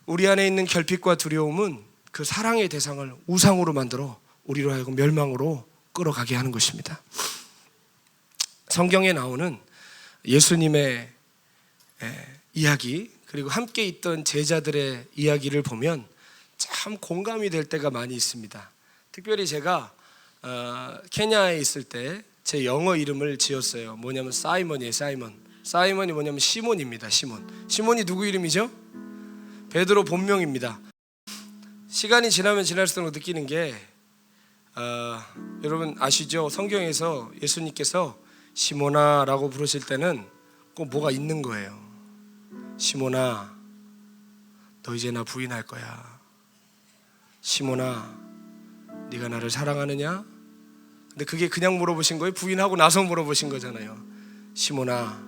우리 안에 있는 결핍과 두려움은 그 사랑의 대상을 우상으로 만들어 우리로 하여금 멸망으로 끌어가게 하는 것입니다. 성경에 나오는 예수님의 이야기, 그리고 함께 있던 제자들의 이야기를 보면 참 공감이 될 때가 많이 있습니다. 특별히 제가 케냐에 있을 때 제 영어 이름을 지었어요. 뭐냐면 사이먼이에요. 사이먼이 뭐냐면 시몬입니다. 시몬이 누구 이름이죠? 베드로 본명입니다. 시간이 지나면 지날수록 느끼는 게 여러분 아시죠? 성경에서 예수님께서 시몬아라고 부르실 때는 꼭 뭐가 있는 거예요. 시몬아, 너 이제 나 부인할 거야. 시몬아, 네가 나를 사랑하느냐? 근데 그게 그냥 물어보신 거예요? 부인하고 나서 물어보신 거잖아요. 시몬아,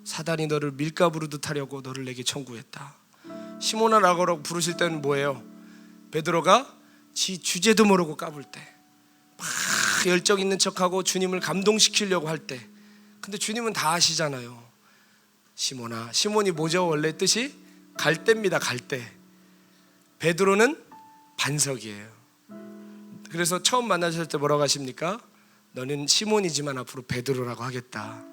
사단이 너를 밀가부르듯 하려고 너를 내게 청구했다. 시몬아라고 부르실 때는 뭐예요? 베드로가 지 주제도 모르고 까불 때, 막 열정 있는 척하고 주님을 감동시키려고 할 때. 근데 주님은 다 아시잖아요. 시몬아, 시몬이 뭐죠? 원래 뜻이 갈대입니다. 갈대. 베드로는 반석이에요. 그래서 처음 만나셨을 때 뭐라고 하십니까? 너는 시몬이지만 앞으로 베드로라고 하겠다.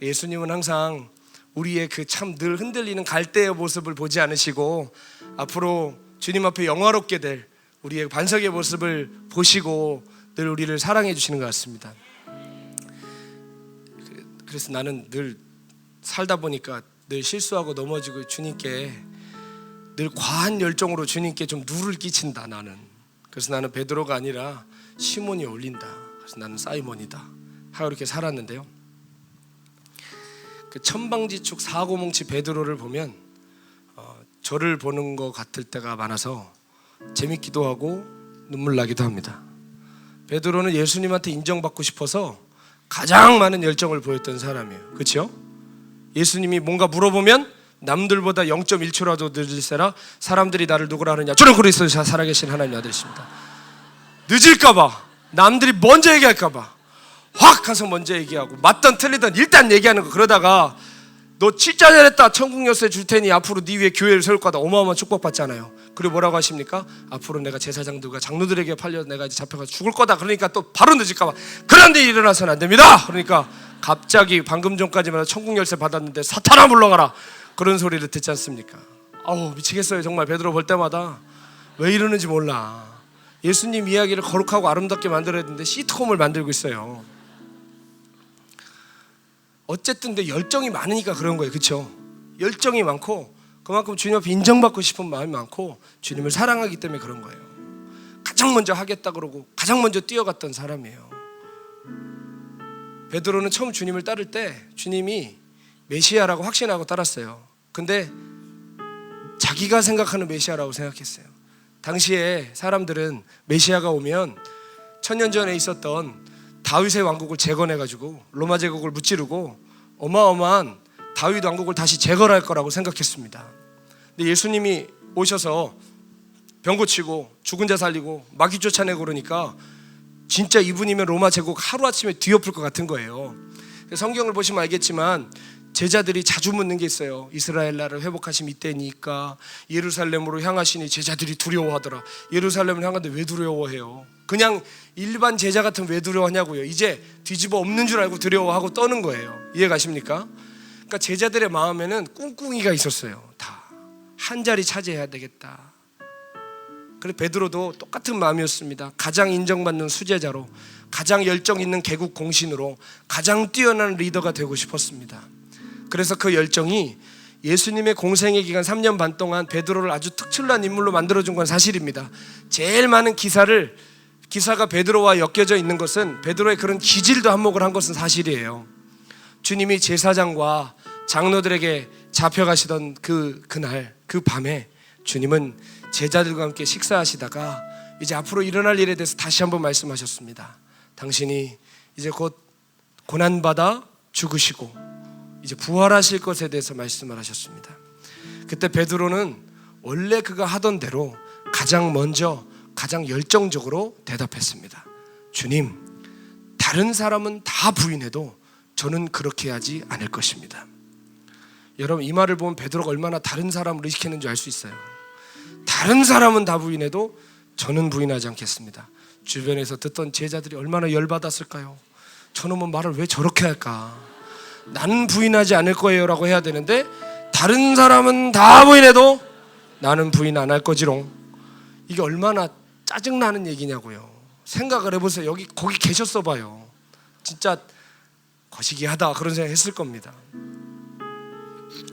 예수님은 항상 우리의 그 참 늘 흔들리는 갈대의 모습을 보지 않으시고 앞으로 주님 앞에 영화롭게 될 우리의 반석의 모습을 보시고 늘 우리를 사랑해 주시는 것 같습니다. 그래서 나는 늘 살다 보니까 늘 실수하고 넘어지고 주님께 늘 과한 열정으로 주님께 좀 누를 끼친다. 나는 그래서 나는 베드로가 아니라 시몬이 어울린다. 그래서 나는 사이몬이다 하고 이렇게 살았는데요, 그 천방지축 사고뭉치 베드로를 보면 저를 보는 것 같을 때가 많아서 재밌기도 하고 눈물 나기도 합니다. 베드로는 예수님한테 인정받고 싶어서 가장 많은 열정을 보였던 사람이에요. 그렇죠? 예수님이 뭔가 물어보면 남들보다 0.1초라도 늦으세라 사람들이 나를 누구라 하느냐, 저는 그리스도 살아계신 하나님 아들이십니다. 늦을까봐, 남들이 먼저 얘기할까봐 확 가서 먼저 얘기하고 맞든 틀리든 일단 얘기하는 거. 그러다가 너 진짜 잘했다, 천국 열쇠 줄 테니 앞으로 네 위에 교회를 세울 거다, 어마어마한 축복받잖아요. 그리고 뭐라고 하십니까? 앞으로 내가 제사장들과 장로들에게 팔려 내가 이제 잡혀가서 죽을 거다. 그러니까 또 바로 늦을까봐 그런 데 일어나서는 안 됩니다. 그러니까 갑자기 방금 전까지만 천국 열쇠 받았는데 사탄아 물러가라, 그런 소리를 듣지 않습니까? 아우 미치겠어요. 정말 베드로 볼 때마다 왜 이러는지 몰라. 예수님 이야기를 거룩하고 아름답게 만들어야 되는데 시트콤을 만들고 있어요. 어쨌든 근데 열정이 많으니까 그런 거예요. 그렇죠? 열정이 많고 그만큼 주님 앞에 인정받고 싶은 마음이 많고 주님을 사랑하기 때문에 그런 거예요. 가장 먼저 하겠다 그러고 가장 먼저 뛰어갔던 사람이에요. 베드로는 처음 주님을 따를 때 주님이 메시아라고 확신하고 따랐어요. 근데 자기가 생각하는 메시아라고 생각했어요. 당시에 사람들은 메시아가 오면 천년 전에 있었던 다윗의 왕국을 재건해가지고 로마 제국을 무찌르고 어마어마한 다윗 왕국을 다시 재건할 거라고 생각했습니다. 근데 예수님이 오셔서 병 고치고 죽은 자 살리고 마귀 쫓아내고 그러니까 진짜 이분이면 로마 제국 하루아침에 뒤엎을 것 같은 거예요. 성경을 보시면 알겠지만 제자들이 자주 묻는 게 있어요. 이스라엘 나라를 회복하심 이때니까 예루살렘으로 향하시니 제자들이 두려워하더라. 예루살렘을 향하는데 왜 두려워해요? 그냥 일반 제자 같으면 왜 두려워하냐고요. 이제 뒤집어 엎는 줄 알고 두려워하고 떠는 거예요. 이해 가십니까? 그러니까 제자들의 마음에는 꿍꿍이가 있었어요. 다 한 자리 차지해야 되겠다. 그래서 베드로도 똑같은 마음이었습니다. 가장 인정받는 수제자로, 가장 열정 있는 개국 공신으로, 가장 뛰어난 리더가 되고 싶었습니다. 그래서 그 열정이 예수님의 공생의 기간 3년 반 동안 베드로를 아주 특출난 인물로 만들어준 건 사실입니다. 제일 많은 기사가 베드로와 엮여져 있는 것은 베드로의 그런 기질도 한몫을 한 것은 사실이에요. 주님이 제사장과 장로들에게 잡혀가시던 그날 그 밤에 주님은 제자들과 함께 식사하시다가 이제 앞으로 일어날 일에 대해서 다시 한번 말씀하셨습니다. 당신이 이제 곧 고난받아 죽으시고 이제 부활하실 것에 대해서 말씀을 하셨습니다. 그때 베드로는 원래 그가 하던 대로 가장 먼저 가장 열정적으로 대답했습니다. 주님, 다른 사람은 다 부인해도 저는 그렇게 하지 않을 것입니다. 여러분, 이 말을 보면 베드로가 얼마나 다른 사람을 의식했는지 알 수 있어요. 다른 사람은 다 부인해도 저는 부인하지 않겠습니다. 주변에서 듣던 제자들이 얼마나 열받았을까요? 저놈은 말을 왜 저렇게 할까? 나는 부인하지 않을 거예요 라고 해야 되는데 다른 사람은 다 부인해도 나는 부인 안 할 거지롱. 이게 얼마나 짜증나는 얘기냐고요. 생각을 해보세요. 거기 계셨어 봐요. 진짜 거시기하다 그런 생각 했을 겁니다.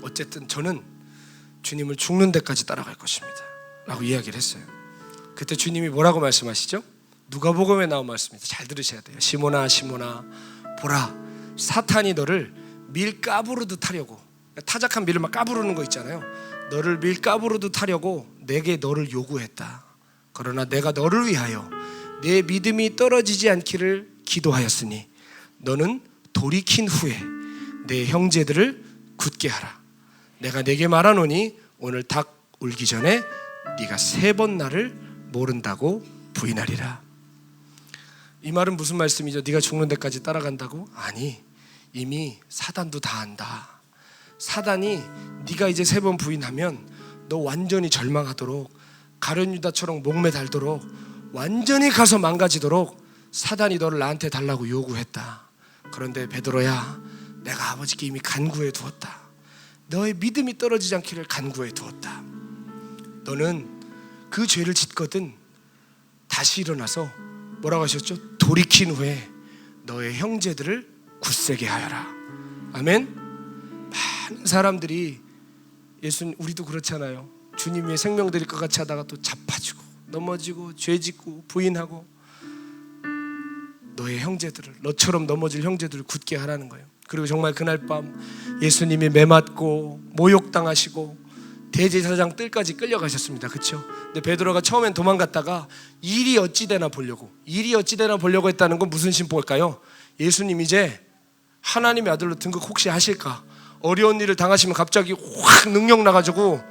어쨌든 저는 주님을 죽는 데까지 따라갈 것입니다 라고 이야기를 했어요. 그때 주님이 뭐라고 말씀하시죠? 누가복음에 나온 말씀입니다. 잘 들으셔야 돼요. 시몬아 시몬아 보라, 사탄이 너를 밀 까부르듯 하려고, 타작한 밀을 막 까부르는 거 있잖아요. 너를 밀 까부르듯 하려고 내게 너를 요구했다. 그러나 내가 너를 위하여 내 믿음이 떨어지지 않기를 기도하였으니 너는 돌이킨 후에 내 형제들을 굳게 하라. 내가 네게 말하노니 오늘 닭 울기 전에 네가 3번 나를 모른다고 부인하리라. 이 말은 무슨 말씀이죠? 네가 죽는 데까지 따라간다고? 아니, 이미 사단도 다 안다. 사단이 네가 이제 3번 부인하면 너 완전히 절망하도록, 가룟 유다처럼 목매 달도록, 완전히 가서 망가지도록 사단이 너를 나한테 달라고 요구했다. 그런데 베드로야, 내가 아버지께 이미 간구해 두었다. 너의 믿음이 떨어지지 않기를 간구해 두었다. 너는 그 죄를 짓거든 다시 일어나서 뭐라고 하셨죠? 돌이킨 후에 너의 형제들을 굳세게 하여라. 아멘. 많은 사람들이 우리도 그렇잖아요. 주님 위해 생명 드릴 것 같이 하다가 또 자빠지고 넘어지고 죄짓고 부인하고, 너의 형제들을, 너처럼 넘어질 형제들을 굳게 하라는 거예요. 그리고 정말 그날 밤 예수님이 매맞고 모욕당하시고 대제사장 뜰까지 끌려가셨습니다. 그렇죠? 근데 베드로가 처음엔 도망갔다가 일이 어찌 되나 보려고 했다는 건 무슨 심보일까요? 예수님 이제 하나님의 아들로 등극 혹시 하실까? 어려운 일을 당하시면 갑자기 확 능력 나가지고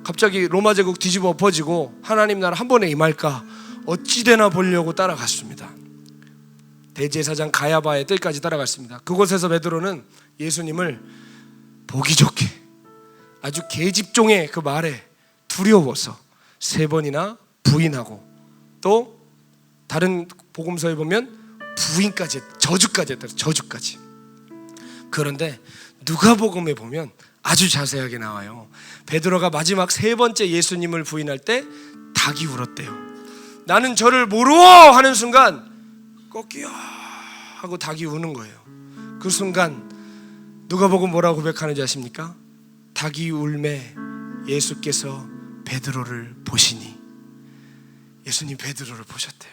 갑자기 로마 제국 뒤집어 엎어지고 하나님 나라 한 번에 임할까? 어찌 되나 보려고 따라갔습니다. 대제사장 가야바의 뜰까지 따라갔습니다. 그곳에서 베드로는 예수님을 보기 좋게 아주 계집종의 그 말에 두려워서 3번이나 부인하고, 또 다른 복음서에 보면 부인까지, 저주까지 했다. 저주까지. 그런데 누가복음에 보면 아주 자세하게 나와요. 베드로가 마지막 3번째 예수님을 부인할 때 닭이 울었대요. 나는 저를 모르어 하는 순간 꺾여 하고 닭이 우는 거예요. 그 순간 누가복음 뭐라고 고백하는지 아십니까? 닭이 울매 예수께서 베드로를 보시니. 예수님 베드로를 보셨대요.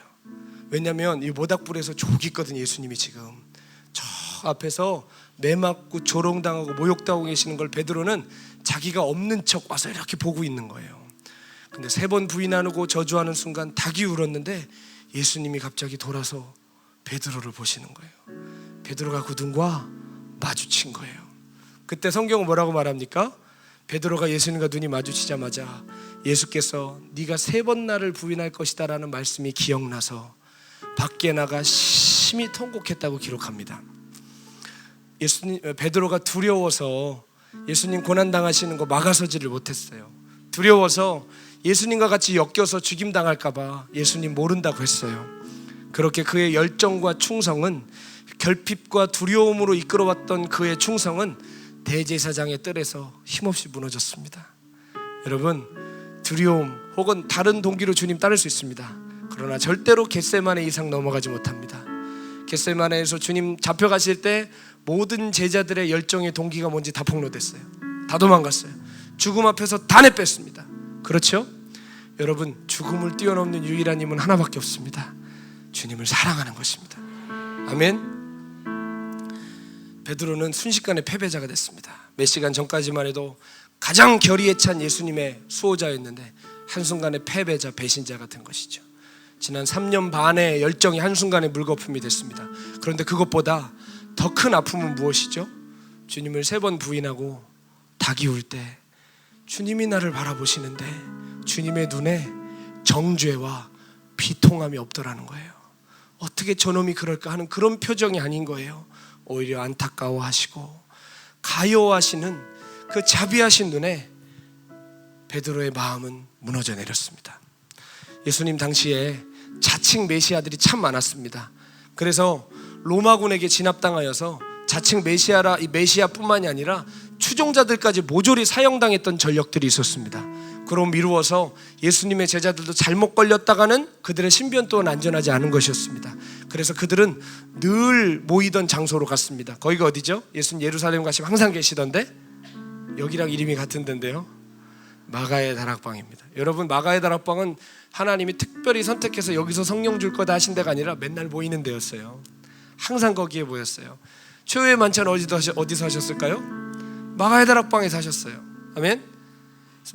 왜냐하면 이 모닥불에서 조기 있거든요. 예수님이 지금 저 앞에서 매맞고 조롱당하고 모욕당하고 계시는 걸 베드로는 자기가 없는 척 와서 이렇게 보고 있는 거예요. 근데 3번 부인하고 저주하는 순간 닭이 울었는데 예수님이 갑자기 돌아서 베드로를 보시는 거예요. 베드로가 그 눈과 마주친 거예요. 그때 성경은 뭐라고 말합니까? 베드로가 예수님과 눈이 마주치자마자 예수께서 네가 3번 나를 부인할 것이다 라는 말씀이 기억나서 밖에 나가 심히 통곡했다고 기록합니다. 베드로가 두려워서 예수님 고난당하시는 거 막아서지를 못했어요. 두려워서 예수님과 같이 엮여서 죽임당할까 봐 예수님 모른다고 했어요. 그렇게 그의 열정과 충성은, 결핍과 두려움으로 이끌어왔던 그의 충성은 대제사장의 뜰에서 힘없이 무너졌습니다. 여러분, 두려움 혹은 다른 동기로 주님 따를 수 있습니다. 그러나 절대로 겟세마네 이상 넘어가지 못합니다. 겟세마네에서 주님 잡혀가실 때 모든 제자들의 열정의 동기가 뭔지 다 폭로됐어요. 다 도망갔어요. 죽음 앞에서 다 내뺐습니다. 그렇죠? 여러분, 죽음을 뛰어넘는 유일한 힘은 하나밖에 없습니다. 주님을 사랑하는 것입니다. 아멘. 베드로는 순식간에 패배자가 됐습니다. 몇 시간 전까지만 해도 가장 결의에 찬 예수님의 수호자였는데 한순간에 패배자, 배신자가 된 것이죠. 지난 3년 반의 열정이 한순간에 물거품이 됐습니다. 그런데 그것보다 더 큰 아픔은 무엇이죠? 주님을 3번 부인하고 닭이 울 때 주님이 나를 바라보시는데 주님의 눈에 정죄와 비통함이 없더라는 거예요. 어떻게 저놈이 그럴까 하는 그런 표정이 아닌 거예요. 오히려 안타까워하시고 가여워하시는 그 자비하신 눈에 베드로의 마음은 무너져 내렸습니다. 예수님 당시에 자칭 메시아들이 참 많았습니다. 그래서 로마군에게 진압당하여서 자칭 메시아라, 이 메시아뿐만이 아니라 추종자들까지 모조리 사형당했던 전력들이 있었습니다. 그로 미루어서 예수님의 제자들도 잘못 걸렸다가는 그들의 신변 또한 안전하지 않은 것이었습니다. 그래서 그들은 늘 모이던 장소로 갔습니다. 거기가 어디죠? 예수님 예루살렘 가시면 항상 계시던데, 여기랑 이름이 같은 데인데요, 마가의 다락방입니다. 여러분, 마가의 다락방은 하나님이 특별히 선택해서 여기서 성령 줄 거다 하신 데가 아니라 맨날 모이는 데였어요. 항상 거기에 모였어요. 최후의 만찬 어디서 하셨을까요? 마가의 다락방에서 하셨어요. 아멘.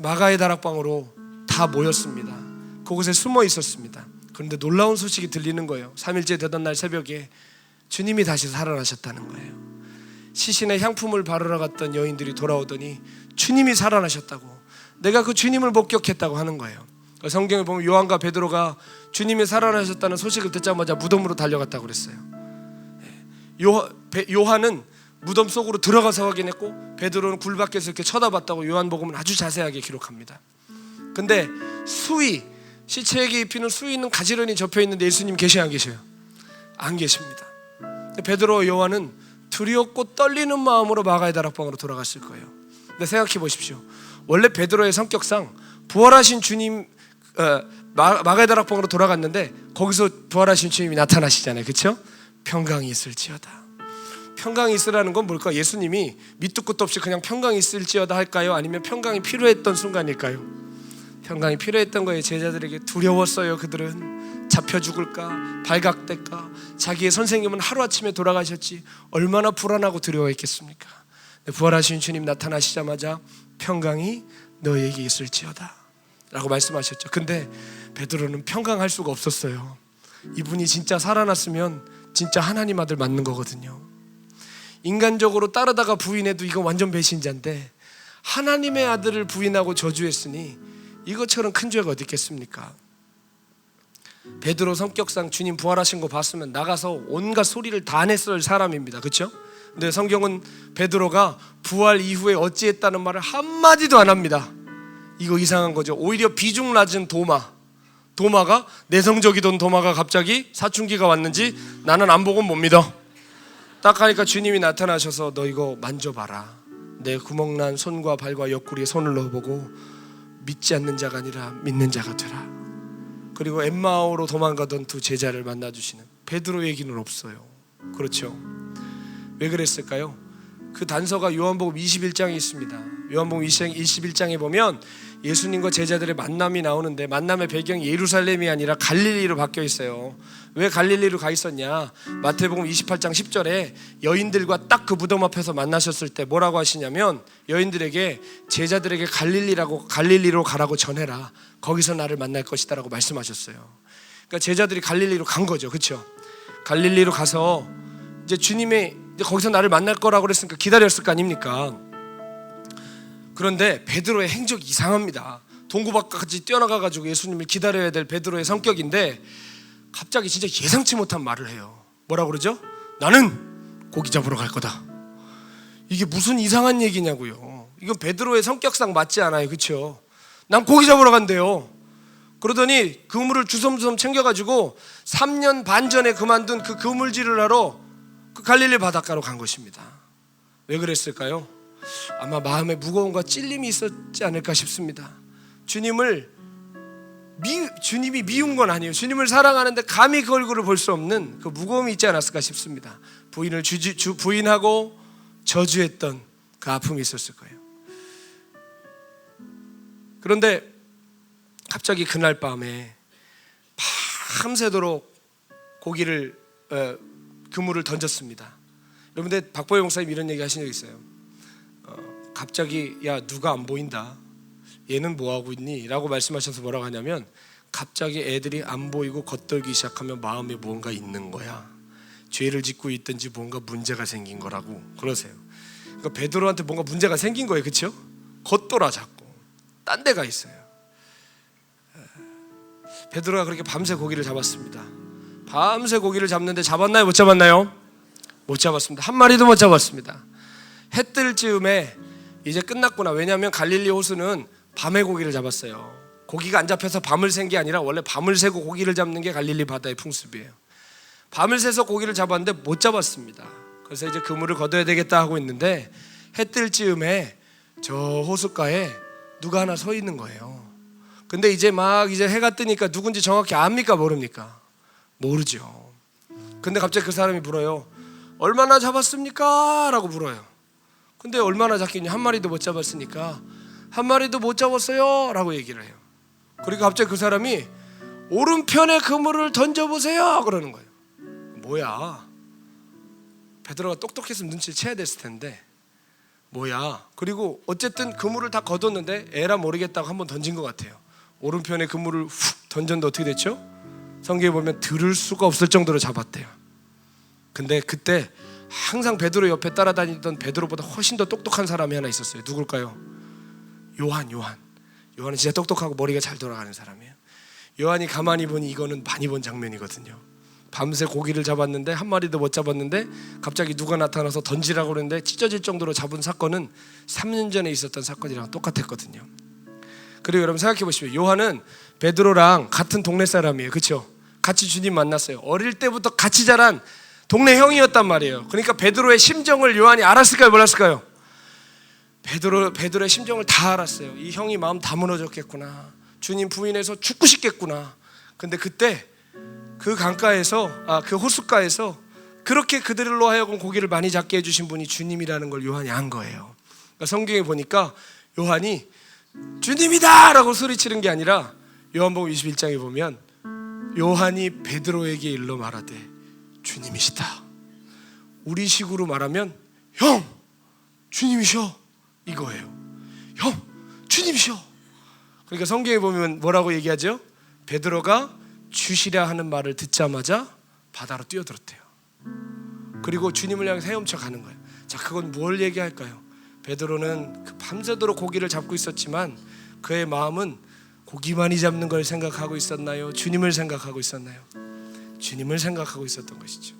마가의 다락방으로 다 모였습니다. 그곳에 숨어 있었습니다. 그런데 놀라운 소식이 들리는 거예요. 3일째 되던 날 새벽에 주님이 다시 살아나셨다는 거예요. 시신에 향품을 바르러 갔던 여인들이 돌아오더니 주님이 살아나셨다고, 내가 그 주님을 목격했다고 하는 거예요. 성경에 보면 요한과 베드로가 주님이 살아나셨다는 소식을 듣자마자 무덤으로 달려갔다고 그랬어요. 요한은 무덤 속으로 들어가서 확인했고, 베드로는 굴 밖에서 이렇게 쳐다봤다고 요한복음은 아주 자세하게 기록합니다. 근데 수의, 시체에게 입히는 수의 있는 가지런히 접혀있는데 예수님 계셔 안 계셔요? 안 계십니다. 베드로와 요한은 두렵고 떨리는 마음으로 마가의 다락방으로 돌아갔을 거예요. 근데 생각해 보십시오. 원래 베드로의 성격상 부활하신 주님, 마가의 다락방으로 돌아갔는데 거기서 부활하신 주님이 나타나시잖아요. 그렇죠? 평강이 있을지어다. 평강이 있으라는 건 뭘까? 예수님이 밑도 끝도 없이 그냥 평강이 있을지어다 할까요? 아니면 평강이 필요했던 순간일까요? 평강이 필요했던 거예요. 제자들에게 두려웠어요. 그들은 잡혀 죽을까, 발각될까. 자기의 선생님은 하루아침에 돌아가셨지 얼마나 불안하고 두려워했겠습니까? 부활하신 주님 나타나시자마자 평강이 너에게 있을지어다 라고 말씀하셨죠. 근데 베드로는 평강할 수가 없었어요. 이분이 진짜 살아났으면 진짜 하나님 아들 맞는 거거든요. 인간적으로 따르다가 부인해도 이건 완전 배신자인데, 하나님의 아들을 부인하고 저주했으니 이것처럼 큰 죄가 어디 있겠습니까? 베드로 성격상 주님 부활하신 거 봤으면 나가서 온갖 소리를 다 냈을 사람입니다. 그렇죠? 근데 성경은 베드로가 부활 이후에 어찌했다는 말을 한마디도 안 합니다. 이거 이상한 거죠. 오히려 비중 낮은 도마가, 내성적이던 도마가 갑자기 사춘기가 왔는지 나는 안 보고 못 믿어. 딱 하니까 주님이 나타나셔서 너 이거 만져봐라. 내 구멍난 손과 발과 옆구리에 손을 넣어보고 믿지 않는 자가 아니라 믿는 자가 되라. 그리고 엠마오로 도망가던 두 제자를 만나주시는 베드로 얘기는 없어요. 그렇죠? 왜 그랬을까요? 그 단서가 요한복음 21장에 있습니다. 요한복음 21장에 보면 예수님과 제자들의 만남이 나오는데, 만남의 배경이 예루살렘이 아니라 갈릴리로 바뀌어 있어요. 왜 갈릴리로 가 있었냐? 마태복음 28장 10절에 여인들과 딱 그 무덤 앞에서 만나셨을 때 뭐라고 하시냐면, 여인들에게, 제자들에게 갈릴리로 가라고 전해라. 거기서 나를 만날 것이다 라고 말씀하셨어요. 그러니까 제자들이 갈릴리로 간 거죠. 그렇죠? 갈릴리로 가서 이제 주님이 이제 거기서 나를 만날 거라고 그랬으니까 기다렸을 거 아닙니까? 그런데 베드로의 행적이 이상합니다. 동구밖까지 뛰어나가가지고 예수님을 기다려야 될 베드로의 성격인데, 갑자기 진짜 예상치 못한 말을 해요. 뭐라고 그러죠? 나는 고기 잡으러 갈 거다. 이게 무슨 이상한 얘기냐고요. 이건 베드로의 성격상 맞지 않아요. 그렇죠? 난 고기 잡으러 간대요. 그러더니 그물을 주섬주섬 챙겨가지고 3년 반 전에 그만둔 그 그물질을 하러 그 갈릴리 바닷가로 간 것입니다. 왜 그랬을까요? 아마 마음에 무거움과 찔림이 있었지 않을까 싶습니다. 주님이 미운 건 아니에요. 주님을 사랑하는데 감히 그 얼굴을 볼 수 없는 그 무거움이 있지 않았을까 싶습니다. 부인을 부인하고 저주했던 그 아픔이 있었을 거예요. 그런데 갑자기 그날 밤에 밤새도록 그물을 던졌습니다. 여러분들 박보영 목사님 이런 얘기 하신 적 있어요. 갑자기 야 누가 안 보인다, 얘는 뭐하고 있니? 라고 말씀하셔서 뭐라고 하냐면, 갑자기 애들이 안 보이고 겉돌기 시작하면 마음에 뭔가 있는 거야. 죄를 짓고 있든지 뭔가 문제가 생긴 거라고 그러세요. 그러니까 베드로한테 뭔가 문제가 생긴 거예요. 그렇죠? 겉돌아 자꾸 딴 데가 있어요. 베드로가 그렇게 밤새 고기를 잡았습니다. 밤새 고기를 잡는데 잡았나요? 못 잡았나요? 못 잡았습니다. 한 마리도 못 잡았습니다. 해 뜰 즈음에 이제 끝났구나. 왜냐하면 갈릴리 호수는 밤에 고기를 잡았어요. 고기가 안 잡혀서 밤을 샌 게 아니라 원래 밤을 새고 고기를 잡는 게 갈릴리 바다의 풍습이에요. 밤을 새서 고기를 잡았는데 못 잡았습니다. 그래서 이제 그물을 걷어야 되겠다 하고 있는데, 해 뜰 즈음에 저 호숫가에 누가 하나 서 있는 거예요. 근데 이제 해가 뜨니까 누군지 정확히 압니까? 모릅니까? 모르죠. 근데 갑자기 그 사람이 물어요. 얼마나 잡았습니까? 라고 물어요. 근데 얼마나 잡겠냐? 한 마리도 못 잡았으니까 한 마리도 못 잡았어요 라고 얘기를 해요. 그러니까 갑자기 그 사람이 오른편에 그물을 던져보세요 그러는 거예요. 뭐야? 베드로가 똑똑했으면 눈치를 채야 됐을 텐데 뭐야? 그리고 어쨌든 그물을 다 걷었는데 에라 모르겠다고 한번 던진 것 같아요. 오른편에 그물을 훅 던졌는데 어떻게 됐죠? 성경에 보면 들을 수가 없을 정도로 잡았대요. 근데 그때 항상 베드로 옆에 따라다니던 베드로보다 훨씬 더 똑똑한 사람이 하나 있었어요. 누굴까요? 요한은 진짜 똑똑하고 머리가 잘 돌아가는 사람이에요. 요한이 가만히 보니 이거는 많이 본 장면이거든요. 밤새 고기를 잡았는데 한 마리도 못 잡았는데 갑자기 누가 나타나서 던지라고 그러는데 찢어질 정도로 잡은 사건은 3년 전에 있었던 사건이랑 똑같았거든요. 그리고 여러분 생각해 보십시오. 요한은 베드로랑 같은 동네 사람이에요. 그렇죠? 같이 주님 만났어요. 어릴 때부터 같이 자란 동네 형이었단 말이에요. 그러니까 베드로의 심정을 요한이 알았을까요? 몰랐을까요? 베드로의 심정을 다 알았어요. 이 형이 마음 다 무너졌겠구나. 주님 부인해서 죽고 싶겠구나. 근데 그때 그 강가에서 그 호숫가에서 그렇게 그들로 하여금 고기를 많이 잡게 해주신 분이 주님이라는 걸 요한이 안 거예요. 그러니까 성경에 보니까 요한이 주님이다! 라고 소리치는 게 아니라 요한복음 21장에 보면 요한이 베드로에게 일러 말하되 주님이시다. 우리 식으로 말하면 형! 주님이셔! 이거예요. 형! 주님이셔! 그러니까 성경에 보면 뭐라고 얘기하죠? 베드로가 주시라 하는 말을 듣자마자 바다로 뛰어들었대요. 그리고 주님을 향해서 헤엄쳐 가는 거예요. 자, 그건 뭘 얘기할까요? 베드로는 그 밤새도록 고기를 잡고 있었지만 그의 마음은 고기 많이 잡는 걸 생각하고 있었나요? 주님을 생각하고 있었나요? 주님을 생각하고 있었던 것이죠.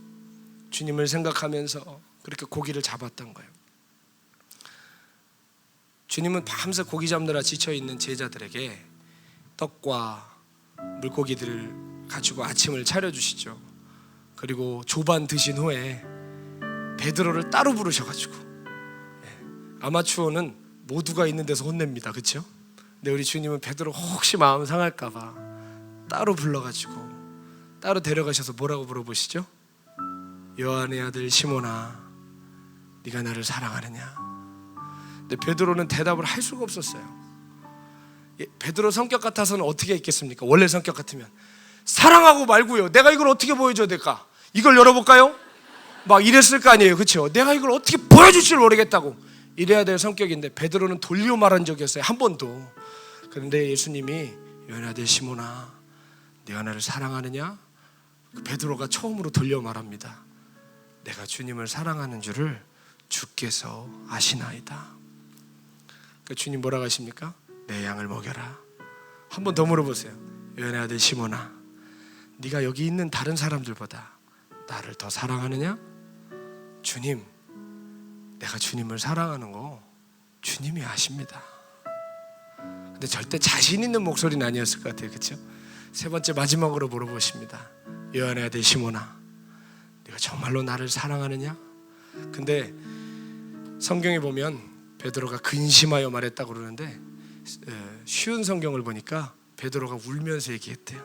주님을 생각하면서 그렇게 고기를 잡았던 거예요. 주님은 밤새 고기 잡느라 지쳐있는 제자들에게 떡과 물고기들을 가지고 아침을 차려주시죠. 그리고 조반 드신 후에 베드로를 따로 부르셔가지고, 아마추어는 모두가 있는 데서 혼냅니다. 그렇죠? 근데 우리 주님은 베드로 혹시 마음 상할까봐 따로 불러가지고 따로 데려가셔서 뭐라고 물어보시죠? 요한의 아들 시몬아, 네가 나를 사랑하느냐? 근데 베드로는 대답을 할 수가 없었어요. 베드로 성격 같아서는 어떻게 했겠습니까? 원래 성격 같으면 사랑하고 말고요. 내가 이걸 어떻게 보여줘야 될까? 이걸 열어볼까요? 막 이랬을 거 아니에요. 그렇죠? 내가 이걸 어떻게 보여줄 줄 모르겠다고 이래야 될 성격인데 베드로는 돌려 말한 적이 없어요. 한 번도. 그런데 예수님이 요한의 아들 시몬아, 네가 나를 사랑하느냐? 베드로가 처음으로 돌려 말합니다. 내가 주님을 사랑하는 줄을 주께서 아시나이다. 그러니까 주님 뭐라고 하십니까? 내 양을 먹여라. 한 번 더 물어보세요. 요한의 아들 시몬아, 네가 여기 있는 다른 사람들보다 나를 더 사랑하느냐? 주님, 내가 주님을 사랑하는 거 주님이 아십니다. 근데 절대 자신 있는 목소리는 아니었을 것 같아요. 그렇죠? 세 번째 마지막으로 물어보십니다. 요한의 아들 시몬아, 네가 정말로 나를 사랑하느냐? 근데 성경에 보면 베드로가 근심하여 말했다고 그러는데 쉬운 성경을 보니까 베드로가 울면서 얘기했대요.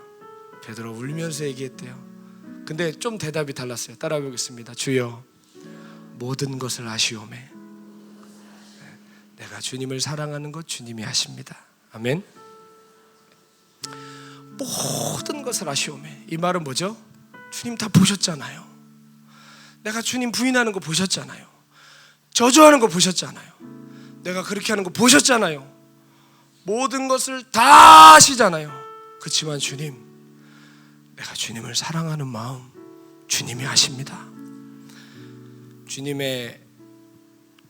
베드로가 울면서 얘기했대요. 근데 좀 대답이 달랐어요. 따라해 보겠습니다. 주여, 모든 것을 아시오매. 내가 주님을 사랑하는 것 주님이 아십니다. 아멘. 모든 것을 아시오매. 이 말은 뭐죠? 주님 다 보셨잖아요. 내가 주님 부인하는 거 보셨잖아요. 저주하는 거 보셨잖아요. 내가 그렇게 하는 거 보셨잖아요. 모든 것을 다 아시잖아요. 그렇지만 주님, 내가 주님을 사랑하는 마음 주님이 아십니다. 주님의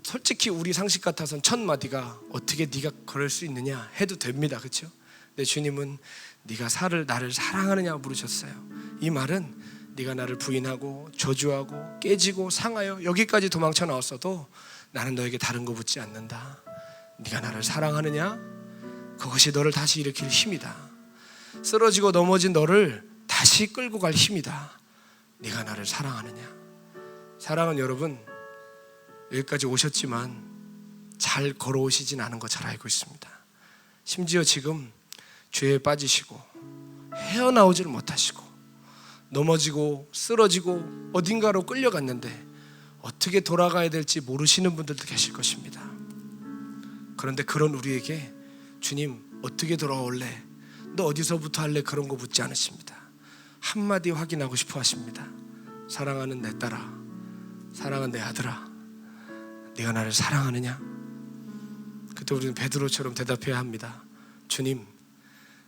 솔직히 우리 상식 같아서는 첫 마디가 어떻게 네가 그럴 수 있느냐 해도 됩니다. 그렇죠? 근데 주님은 네가 나를 사랑하느냐 물으셨어요. 이 말은 네가 나를 부인하고 저주하고 깨지고 상하여 여기까지 도망쳐 나왔어도 나는 너에게 다른 거 묻지 않는다. 네가 나를 사랑하느냐? 그것이 너를 다시 일으킬 힘이다. 쓰러지고 넘어진 너를 다시 끌고 갈 힘이다. 네가 나를 사랑하느냐? 사랑은 여러분 여기까지 오셨지만 잘 걸어오시진 않은 거 잘 알고 있습니다. 심지어 지금 죄에 빠지시고 헤어나오지를 못하시고 넘어지고 쓰러지고 어딘가로 끌려갔는데 어떻게 돌아가야 될지 모르시는 분들도 계실 것입니다. 그런데 그런 우리에게 주님 어떻게 돌아올래? 너 어디서부터 할래? 그런 거 묻지 않으십니다. 한마디 확인하고 싶어 하십니다. 사랑하는 내 딸아, 사랑하는 내 아들아, 네가 나를 사랑하느냐? 그때 우리는 베드로처럼 대답해야 합니다. 주님,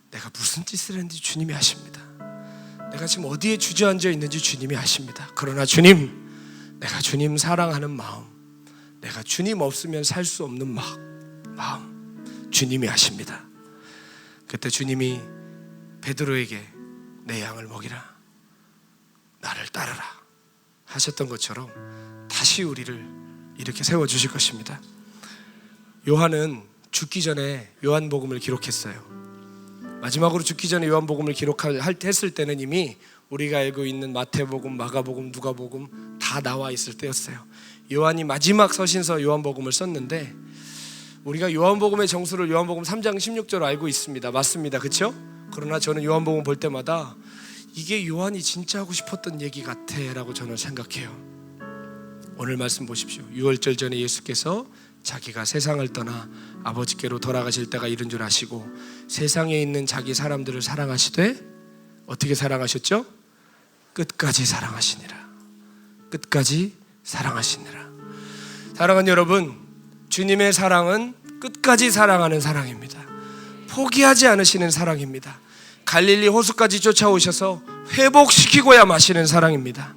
내가 무슨 짓을 했는지 주님이 아십니다. 내가 지금 어디에 주저앉아 있는지 주님이 아십니다. 그러나 주님, 내가 주님 사랑하는 마음, 내가 주님 없으면 살 수 없는 마음, 주님이 아십니다. 그때 주님이 베드로에게 내 양을 먹이라, 나를 따르라 하셨던 것처럼 다시 우리를 이렇게 세워주실 것입니다. 요한은 죽기 전에 요한복음을 기록했어요. 마지막으로 죽기 전에 요한복음을 했을 때는 이미 우리가 알고 있는 마태복음, 마가복음, 누가복음 다 나와 있을 때였어요. 요한이 마지막 서신서 요한복음을 썼는데 우리가 요한복음의 정수를 요한복음 3장 16절로 알고 있습니다. 맞습니다. 그렇죠? 그러나 저는 요한복음 볼 때마다 이게 요한이 진짜 하고 싶었던 얘기 같아 라고 저는 생각해요. 오늘 말씀 보십시오. 유월절 전에 예수께서 자기가 세상을 떠나 아버지께로 돌아가실 때가 이른 줄 아시고 세상에 있는 자기 사람들을 사랑하시되 어떻게 사랑하셨죠? 끝까지 사랑하시니라. 끝까지 사랑하시니라. 사랑하는 여러분, 주님의 사랑은 끝까지 사랑하는 사랑입니다. 포기하지 않으시는 사랑입니다. 갈릴리 호수까지 쫓아오셔서 회복시키고야 마시는 사랑입니다.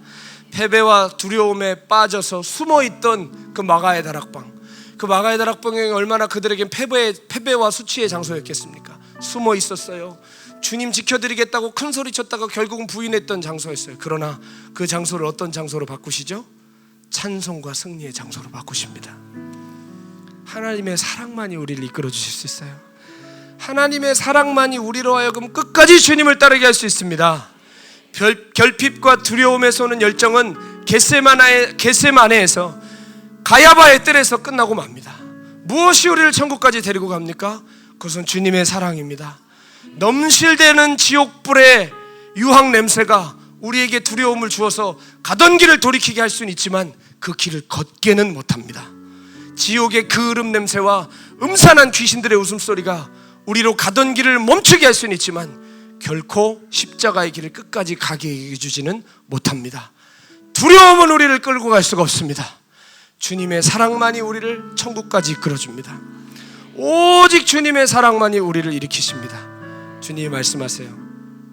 패배와 두려움에 빠져서 숨어있던 그 마가의 다락방, 그 마가의 다락방이 얼마나 그들에겐 패배와 수치의 장소였겠습니까? 숨어 있었어요. 주님 지켜드리겠다고 큰 소리 쳤다가 결국은 부인했던 장소였어요. 그러나 그 장소를 어떤 장소로 바꾸시죠? 찬송과 승리의 장소로 바꾸십니다. 하나님의 사랑만이 우리를 이끌어 주실 수 있어요. 하나님의 사랑만이 우리로 하여금 끝까지 주님을 따르게 할 수 있습니다. 결핍과 두려움에 쏘는 열정은 겟세마네에서 가야바의 뜰에서 끝나고 맙니다. 무엇이 우리를 천국까지 데리고 갑니까? 그것은 주님의 사랑입니다. 넘실대는 지옥불의 유황 냄새가 우리에게 두려움을 주어서 가던 길을 돌이키게 할 수는 있지만 그 길을 걷게는 못합니다. 지옥의 그을음 냄새와 음산한 귀신들의 웃음소리가 우리로 가던 길을 멈추게 할 수는 있지만 결코 십자가의 길을 끝까지 가게 해주지는 못합니다. 두려움은 우리를 끌고 갈 수가 없습니다. 주님의 사랑만이 우리를 천국까지 이끌어줍니다. 오직 주님의 사랑만이 우리를 일으키십니다. 주님이 말씀하세요.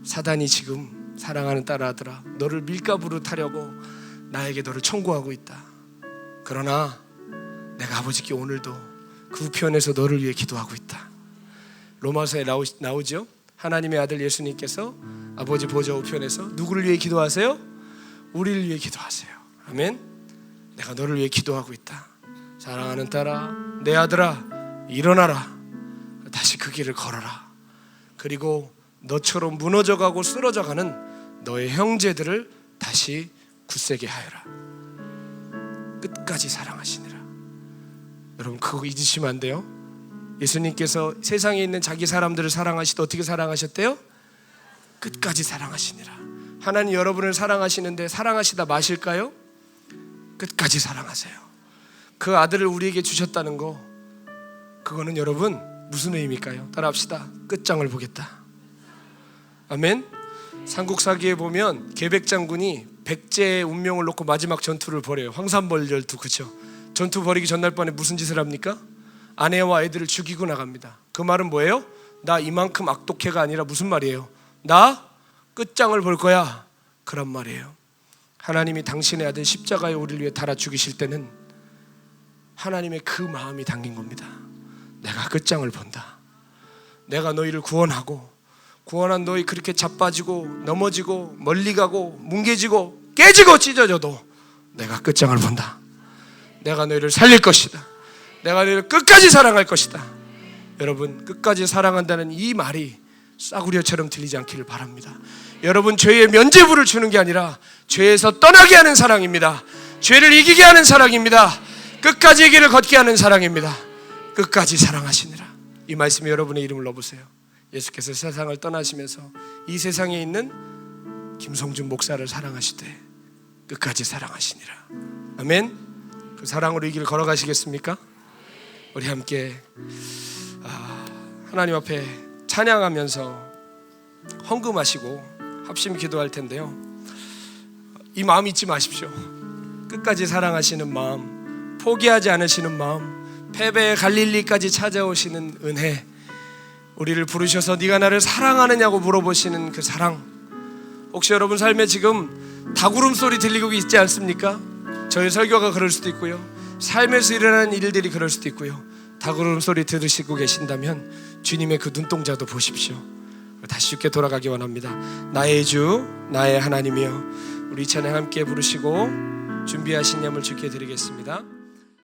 사단이 지금 사랑하는 딸 아들아, 너를 밀가부로 타려고 나에게 너를 청구하고 있다. 그러나 내가 아버지께 오늘도 그 우편에서 너를 위해 기도하고 있다. 로마서에 나오죠. 하나님의 아들 예수님께서 아버지 보좌 우편에서 누구를 위해 기도하세요? 우리를 위해 기도하세요. 아멘. 내가 너를 위해 기도하고 있다. 사랑하는 딸아, 내 아들아, 일어나라. 다시 그 길을 걸어라. 그리고 너처럼 무너져가고 쓰러져가는 너의 형제들을 다시 굳세게 하여라. 끝까지 사랑하시니라. 여러분 그거 잊으시면 안 돼요. 예수님께서 세상에 있는 자기 사람들을 사랑하시듯 어떻게 사랑하셨대요? 끝까지 사랑하시니라. 하나님 여러분을 사랑하시는데 사랑하시다 마실까요? 끝까지 사랑하세요. 그 아들을 우리에게 주셨다는 거, 그거는 여러분 무슨 의미일까요? 따라합시다. 끝장을 보겠다. 아멘. 삼국사기에 보면 계백장군이 백제의 운명을 놓고 마지막 전투를 벌여요. 황산벌열투. 그렇죠? 전투 벌이기 전날 밤에 무슨 짓을 합니까? 아내와 애들을 죽이고 나갑니다. 그 말은 뭐예요? 나 이만큼 악독해가 아니라 무슨 말이에요? 나 끝장을 볼 거야. 그런 말이에요. 하나님이 당신의 아들 십자가에 우리를 위해 달아 죽이실 때는 하나님의 그 마음이 담긴 겁니다. 내가 끝장을 본다. 내가 너희를 구원하고, 구원한 너희 그렇게 자빠지고 넘어지고 멀리 가고 뭉개지고 깨지고 찢어져도 내가 끝장을 본다. 내가 너희를 살릴 것이다. 내가 너희를 끝까지 사랑할 것이다. 여러분 끝까지 사랑한다는 이 말이 싸구려처럼 들리지 않기를 바랍니다. 여러분 죄의 면죄부를 주는 게 아니라 죄에서 떠나게 하는 사랑입니다. 죄를 이기게 하는 사랑입니다. 끝까지 이 길을 걷게 하는 사랑입니다. 끝까지 사랑하시니라. 이 말씀에 여러분의 이름을 넣어보세요. 예수께서 세상을 떠나시면서 이 세상에 있는 김성준 목사를 사랑하시되 끝까지 사랑하시니라. 아멘. 그 사랑으로 이 길을 걸어가시겠습니까? 우리 함께 하나님 앞에 찬양하면서 헌금하시고 합심 기도할 텐데요. 이 마음 잊지 마십시오. 끝까지 사랑하시는 마음, 포기하지 않으시는 마음, 패배의 갈릴리까지 찾아오시는 은혜, 우리를 부르셔서 네가 나를 사랑하느냐고 물어보시는 그 사랑. 혹시 여러분 삶에 지금 다구름 소리 들리고 있지 않습니까? 저희 설교가 그럴 수도 있고요, 삶에서 일어나는 일들이 그럴 수도 있고요. 닭울음 소리 들으시고 계신다면 주님의 그 눈동자도 보십시오. 다시 주께 돌아가기 원합니다. 나의 주, 나의 하나님이여. 우리 이 찬양 함께 부르시고 준비하신 예물 주께 드리겠습니다.